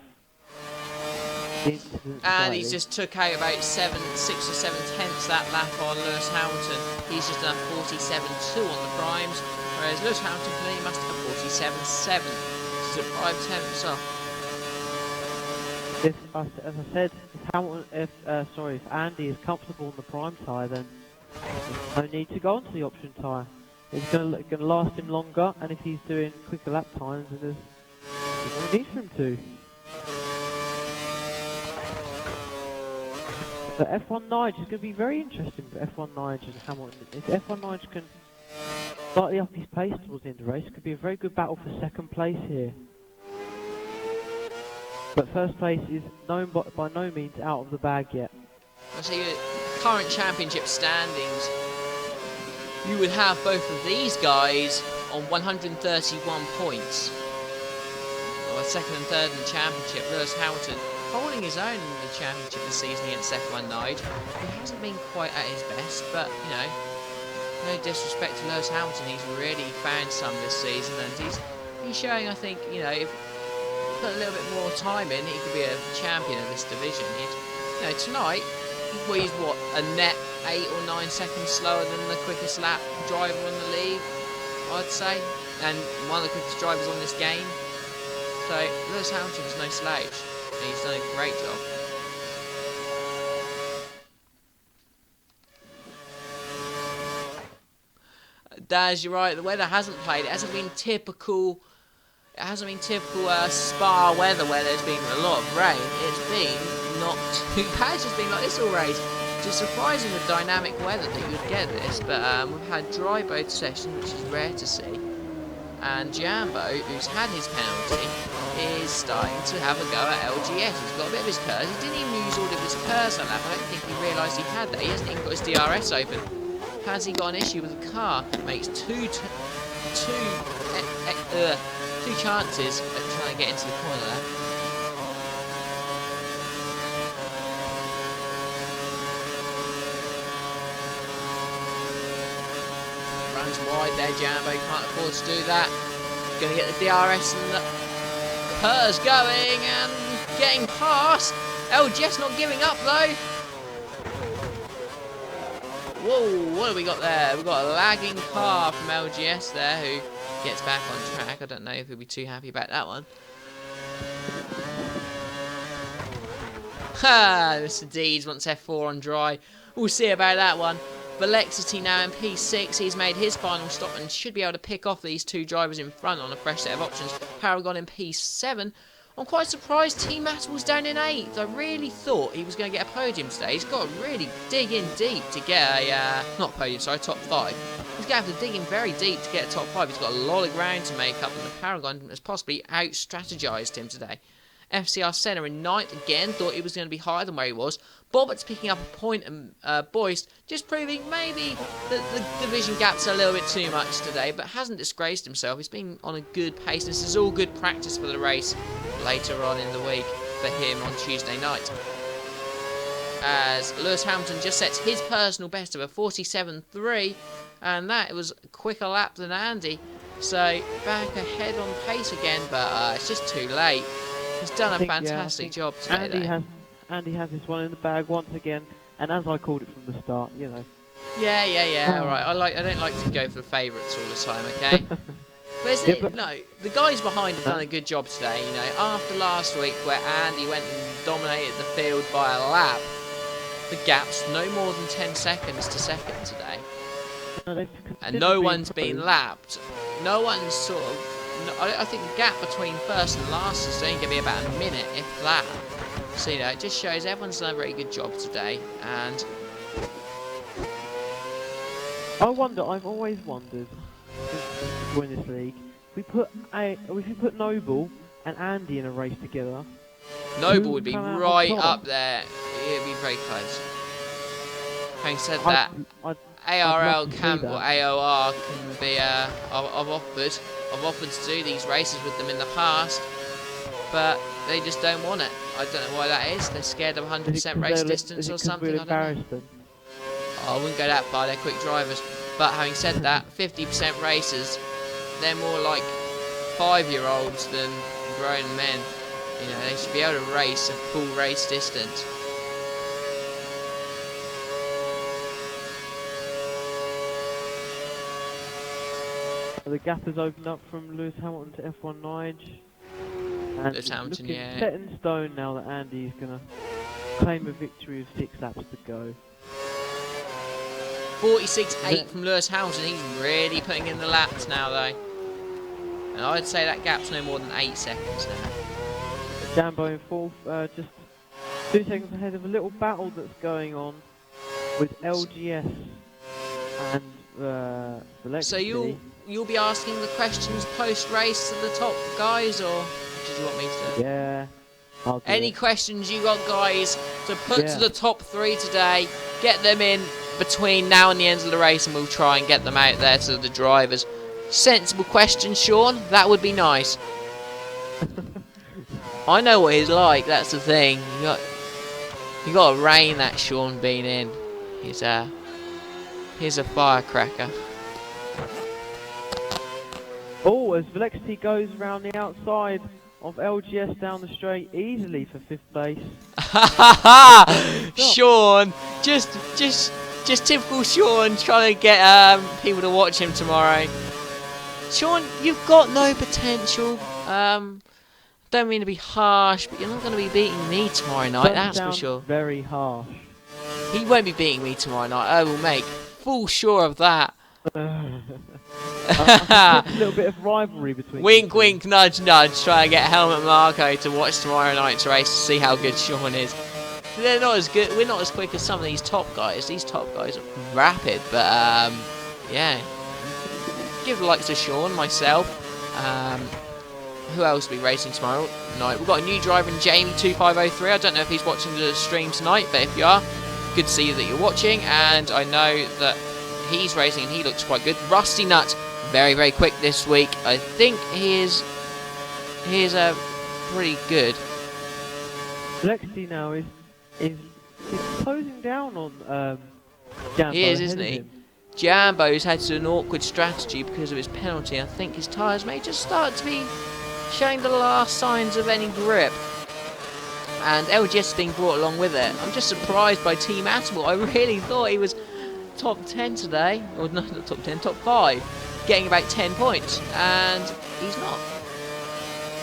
the incidents. And he's just took out about 6 or 7 tenths that lap on Lewis Hamilton. He's just done 47.2 on the primes, whereas Lewis Hamilton clearly must have 47.7. So 5 tenths off. As I said, if Andy is comfortable on the prime tyre, then there's no need to go onto the option tyre. It's going to last him longer, and if he's doing quicker lap times, then there's no need for him to. But F1 Nige is going to be very interesting for F1 Nige and Hamilton. If F1 Nige can slightly up his pace towards the end of the race, it could be a very good battle for second place here. But first place is by no means out of the bag yet. I see a current championship standings, you would have both of these guys on 131 points. Well, second and third in the championship. Lewis Hamilton holding his own in the championship this season against F1 Nigel. He hasn't been quite at his best, but, you know, no disrespect to Lewis Hamilton, he's really found some this season, and he's showing, I think, you know, if he put a little bit more time in, he could be a champion of this division. You know, tonight, he's what, a net 8 or 9 seconds slower than the quickest lap driver in the league, I'd say, and one of the quickest drivers on this game. So Lewis Hamilton is no slouch. He's done a great job. Daz, you're right. The weather hasn't played. It hasn't been typical. It hasn't been typical Spa weather where there's been a lot of rain. It's been not too bad. It's just been like this all race. Just surprising the dynamic weather that you'd get this. But we've had dry both sessions, which is rare to see. And Jambo, who's had his penalty, is starting to have a go at LGS. He's got a bit of his curse. He didn't even use all of his curse on that. I don't think he realised he had that. He hasn't even got his DRS open. Has he got an issue with the car? Makes two chances at trying to get into the corner there. Runs wide there, Jambo. Can't afford to do that. Going to get the DRS and the Purrs going and getting past. LGS not giving up though. Whoa, what have we got there? We've got a lagging car from LGS there who gets back on track. I don't know if he'll be too happy about that one. Ha! Mr. Deeds wants F4 on dry. We'll see about that one. Velexity now in P6. He's made his final stop and should be able to pick off these two drivers in front on a fresh set of options. Paragon in P7. I'm quite surprised Team Mattel's down in 8th. I really thought he was going to get a podium today. He's got to really dig in deep to get a, not podium, sorry, top 5. He's going to have to dig in very deep to get a top 5. He's got a lot of ground to make up, and the Paragon has possibly out-strategized him today. FCR Senna in 9th again, thought he was going to be higher than where he was. Bobbitt's picking up a point, and Boyce just proving maybe that the division gap's a little bit too much today, but hasn't disgraced himself. He's been on a good pace. This is all good practice for the race later on in the week for him on Tuesday night. As Lewis Hamilton just sets his personal best of a 47.3, and that was a quicker lap than Andy. So back ahead on pace again, but it's just too late. He's done a fantastic job today. Andy has this one in the bag once again, and as I called it from the start, you know. Yeah. All right. I don't like to go for the favourites all the time. Okay. No, the guys behind have done a good job today. You know, after last week where Andy went and dominated the field by a lap, the gap's no more than 10 seconds to second today, and no one's been lapped. No one's sort of. I think the gap between first and last is only going to be about a minute, if that. So, you know, it just shows everyone's done a very good job today. And I've always wondered, since we win this league, if we put Noble and Andy in a race together, Noble would be right up there. It would be very close. Having said that, ARL camp or AOR can be. I've offered to do these races with them in the past, but they just don't want it. I don't know why that is. They're scared of 100% race distance or something. I don't know. I wouldn't go that far. They're quick drivers. But having said that, 50% racers, they're more like 5-year-olds than grown men. You know, they should be able to race a full race distance. The gap has opened up from Lewis Hamilton to F1 Nige. And Lewis Hamilton, yeah. Set in stone now that Andy's going to claim a victory with 6 laps to go. 46.8 from Lewis Hamilton. He's really putting in the laps now, though. And I'd say that gap's no more than 8 seconds now. Jambo in 4th, just 2 seconds ahead of a little battle that's going on with LGS and Velexity. So you'll be asking the questions post-race to the top guys, or did you want me to? Yeah. Any questions you got, guys, to put to the top 3 today? Get them in between now and the end of the race, and we'll try and get them out there to the drivers. Sensible question, Sean. That would be nice. I know what he's like. That's the thing. You got to rein that Sean Bean in. He's a firecracker. Oh, as Velexity goes around the outside of LGS down the straight easily for 5th place. Sean, just typical Sean trying to get people to watch him tomorrow. Sean, you've got no potential. Don't mean to be harsh, but you're not going to be beating me tomorrow night. That's for sure. Very harsh. He won't be beating me tomorrow night. I will make full sure of that. I a little bit of rivalry between. Wink, wink, nudge, nudge. Try and get Helmut Marko to watch tomorrow night's race to see how good Sean is. They're not as good. We're not as quick as some of these top guys. These top guys are rapid, but yeah. Give the likes to Sean, myself. Who else will be racing tomorrow night? We've got a new driver in Jamie2503. I don't know if he's watching the stream tonight, but if you are, good to see that you're watching. And I know that he's racing and he looks quite good. Rusty Nut, very, very quick this week. I think he is pretty good. Lexi now is closing down on Jambo. He is, isn't he? Jambo's had an awkward strategy because of his penalty. I think his tyres may just start to be showing the last signs of any grip. And LGS is being brought along with it. I'm just surprised by Team Atable. I really thought he was top 10 today. Or not top 10, top 5. Getting about 10 points. And he's not.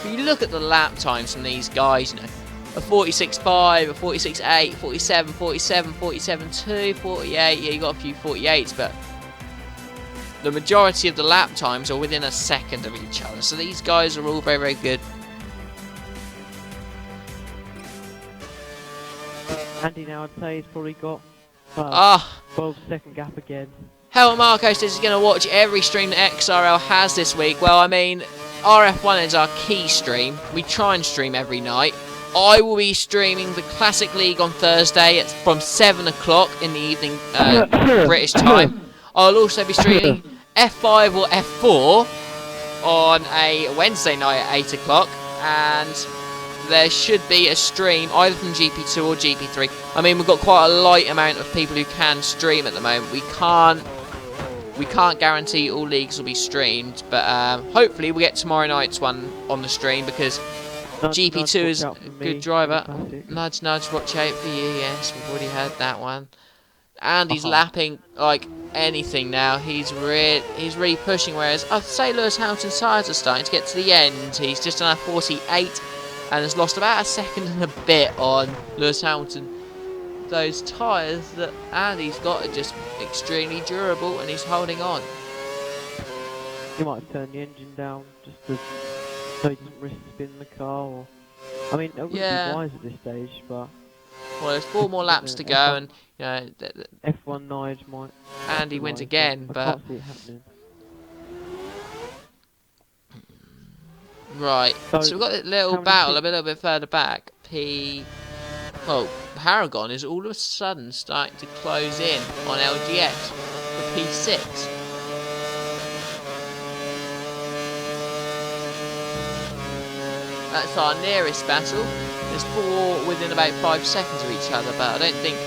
If you look at the lap times from these guys, you know, a 46.5, a 46.8, 47, 47, 47.2, 48. Yeah, you got a few 48s, but the majority of the lap times are within a second of each other. So these guys are all very, very good. Andy now, I'd say, he's probably got 12-second gap again. Helmut Marko says he's going to watch every stream that XRL has this week. Well, I mean, RF1 is our key stream. We try and stream every night. I will be streaming the Classic League on Thursday from 7 o'clock in the evening British time. I'll also be streaming F5 or F4 on a Wednesday night at 8 o'clock. And there should be a stream either from GP2 or GP3. I mean, we've got quite a light amount of people who can stream at the moment. We can't guarantee all leagues will be streamed, but hopefully we'll get tomorrow night's one on the stream because GP2 is a good driver. Nudge, nudge, watch out for you. Yes, we've already heard that one. And he's lapping like anything now. He's really pushing. Whereas I'd say Lewis Hamilton's tyres are starting to get to the end. He's just on a 48 and has lost about a second and a bit on Lewis Hamilton. Those tyres that Andy's got are just extremely durable, and he's holding on. He might have turned the engine down just to so he doesn't risk spinning the car. Or, I mean, it wouldn't be wise at this stage, but well, there's 4 more laps to go, and you know, F1 Nige might. Andy wins again, but I can't see it happening. Right, so we've got a little battle a little bit further back. Paragon is all of a sudden starting to close in on LGS for P6. That's our nearest battle. There's 4 within about 5 seconds of each other, but I don't think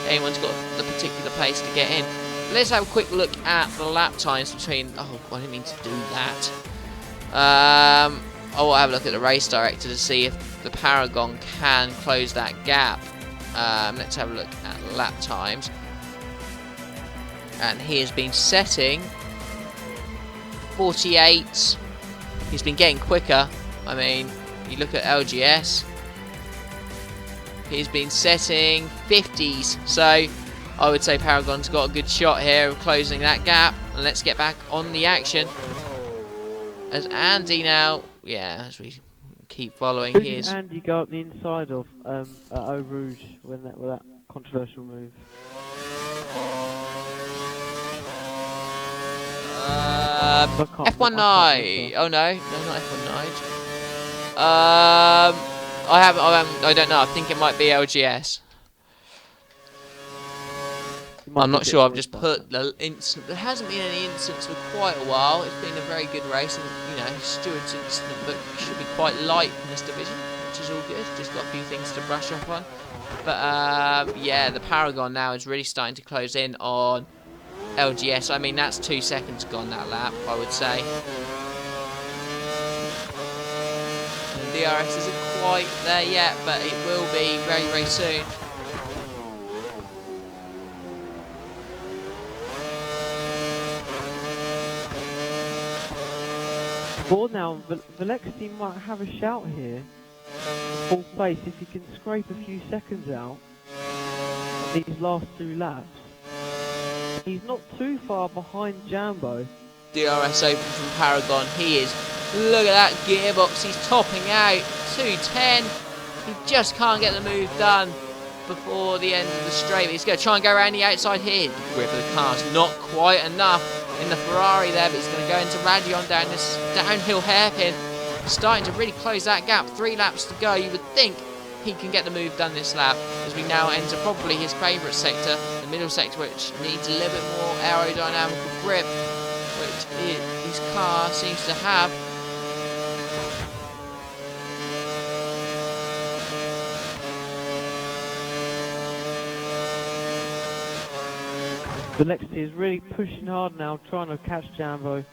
anyone's got the particular pace to get in. But let's have a quick look at the lap times between... Oh, I didn't mean to do that. I'll have a look at the race director to see if the Paragon can close that gap. Let's have a look at lap times. And he has been setting 48. He's been getting quicker. I mean, you look at LGS. He's been setting 50s. So I would say Paragon's got a good shot here of closing that gap. And let's get back on the action. As Andy now, as we keep following his. Who did Andy go up the inside of Eau Rouge with that controversial move? F1 Nige. Oh no, not F1 Nige. I don't know. I think it might be LGS. I'm not sure. I've just put the incident. There hasn't been any incidents for quite a while. It's been a very good race, and Stewart's incident book should be quite light in this division, which is all good. Just got a few things to brush up on. But yeah, the Paragon now is really starting to close in on LGS. I mean, that's 2 seconds gone that lap, I would say. And the DRS isn't quite there yet, but it will be very, very soon. Well, now, Velexity might have a shout here. Full place, if he can scrape a few seconds out on these last 2 laps. He's not too far behind Jambo. DRS open from Paragon. He is. Look at that gearbox. He's topping out. 210. He just can't get the move done before the end of the straight. He's going to try and go around the outside here. The grip of the car's not quite enough in the Ferrari there, but he's going to go into Radion down this downhill hairpin. Starting to really close that gap. 3 laps to go. You would think he can get the move done this lap, as we now enter probably his favourite sector, the middle sector, which needs a little bit more aerodynamical grip, which his car seems to have. Velexity is really pushing hard now, trying to catch Jambo in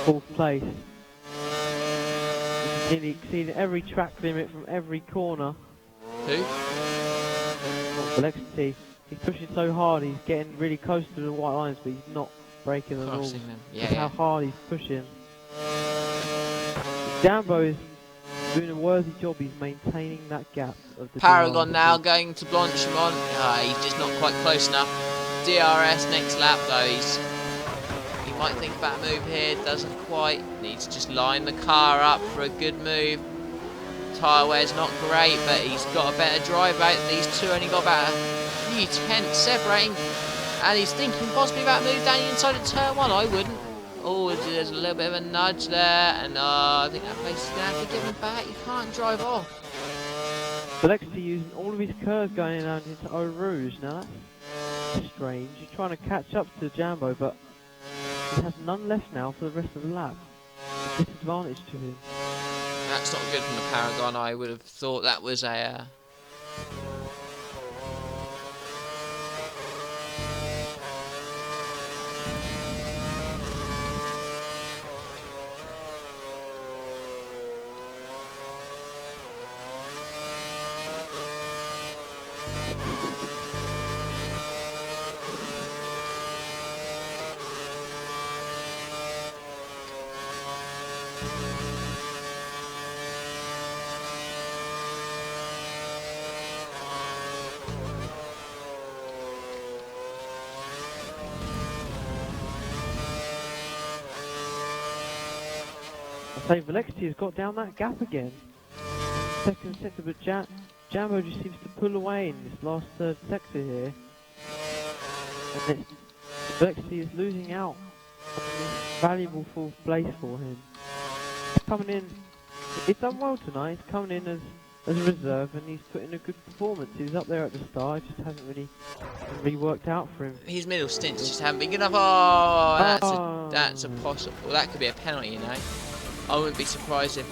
4th place. He's nearly exceeding every track limit from every corner. Who? Velexity. He's pushing so hard, he's getting really close to the white lines, but he's not breaking the rules. Yeah, How hard he's pushing. Jambo is doing a worthy job. He's maintaining that gap of the Paragon now going to Blanchimont. He's just not quite close enough. DRS next lap though. He might think about a move here. Doesn't quite. Needs to just line the car up for a good move. Tyre wear's not great, but he's got a better drive out. These two only got about a few tenths separating, and he's thinking possibly about a move down the inside of turn 1. I wouldn't. Oh, there's a little bit of a nudge there, and I think that place is going to have to give him back. You can't drive off. Velexity using all of his curves going around into Eau Rouge. Now that's strange. He's trying to catch up to Jambo, but he has none left now for the rest of the lap. A disadvantage to him. That's not good from the Paragon. I would have thought that was a... Velexity has got down that gap again. Second sector, but Jambo just seems to pull away in this last 3rd sector here. And Velexity is losing out on this valuable 4th place for him. He's coming in, he's done well tonight. He's coming in as a reserve, and he's put in a good performance. He was up there at the start, it just hasn't really worked out for him. His middle stints just haven't been good enough. Oh, that's a possible. Well, that could be a penalty, you know. I wouldn't be surprised if,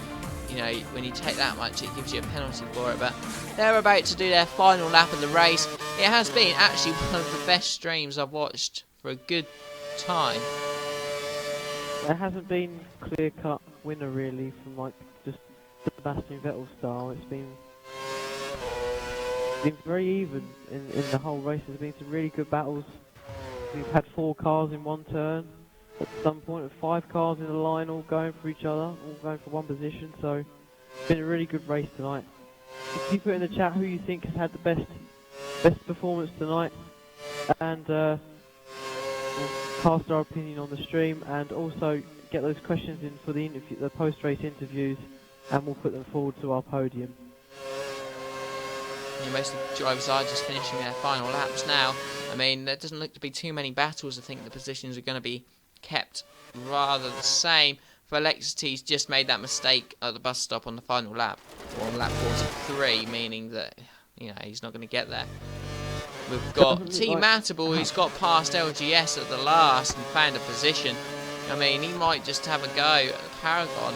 when you take that much, it gives you a penalty for it. But they're about to do their final lap of the race. It has been actually one of the best streams I've watched for a good time. There hasn't been clear-cut winner really from like just Sebastian Vettel style. It's been very even in the whole race. There's been some really good battles. We've had 4 cars in one turn. At some point, with 5 cars in a line, all going for each other, all going for one position. So it's been a really good race tonight. If you put in the chat who you think has had the best performance tonight, and we'll cast our opinion on the stream, and also get those questions in for the post-race interviews, and we'll put them forward to our podium. Yeah, most of the drivers are just finishing their final laps now. I mean, there doesn't look to be too many battles. I think the positions are going to be kept rather the same. Velexity's just made that mistake at the bus stop on the final lap, or on lap 43, meaning that he's not going to get there. We've got Doesn't T look like- Matable, who's got past LGS at the last and found a position. I mean, he might just have a go at the Paragon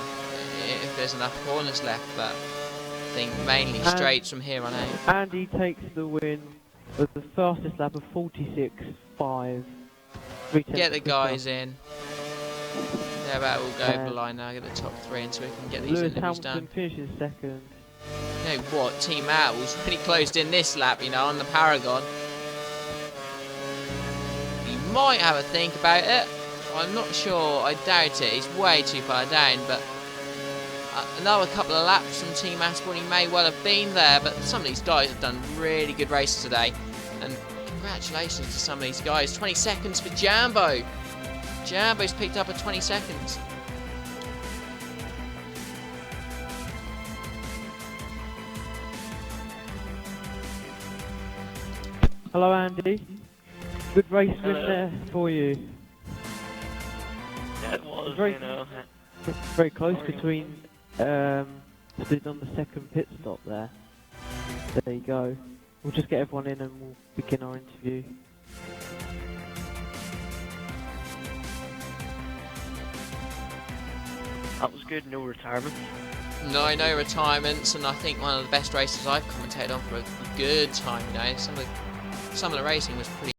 if there's enough corners left, but I think mainly straights from here on out. Andy takes the win with the fastest lap of 46.5. Get the guys in. They're about all go over the line now. Get the top 3 in so we can get these Lewis interviews Hamilton done. finishes second. You know what? Team Matable's really closed in this lap, you know, on the Paragon. You might have a think about it. I'm not sure. I doubt it. He's way too far down, but another couple of laps from Team Matable, he may well have been there, but some of these guys have done really good races today. And congratulations to some of these guys. 20 seconds for Jambo. Jambo's picked up at 20 seconds. Hello, Andy. Good race win Hello. there for you. Yeah, it was, Very- you know. Very close between stood on the second pit stop there. There you go. We'll just get everyone in and we'll begin our interview. That was good, no retirement. No retirements, and I think one of the best races I've commentated on for a good time. You know, some of the racing was pretty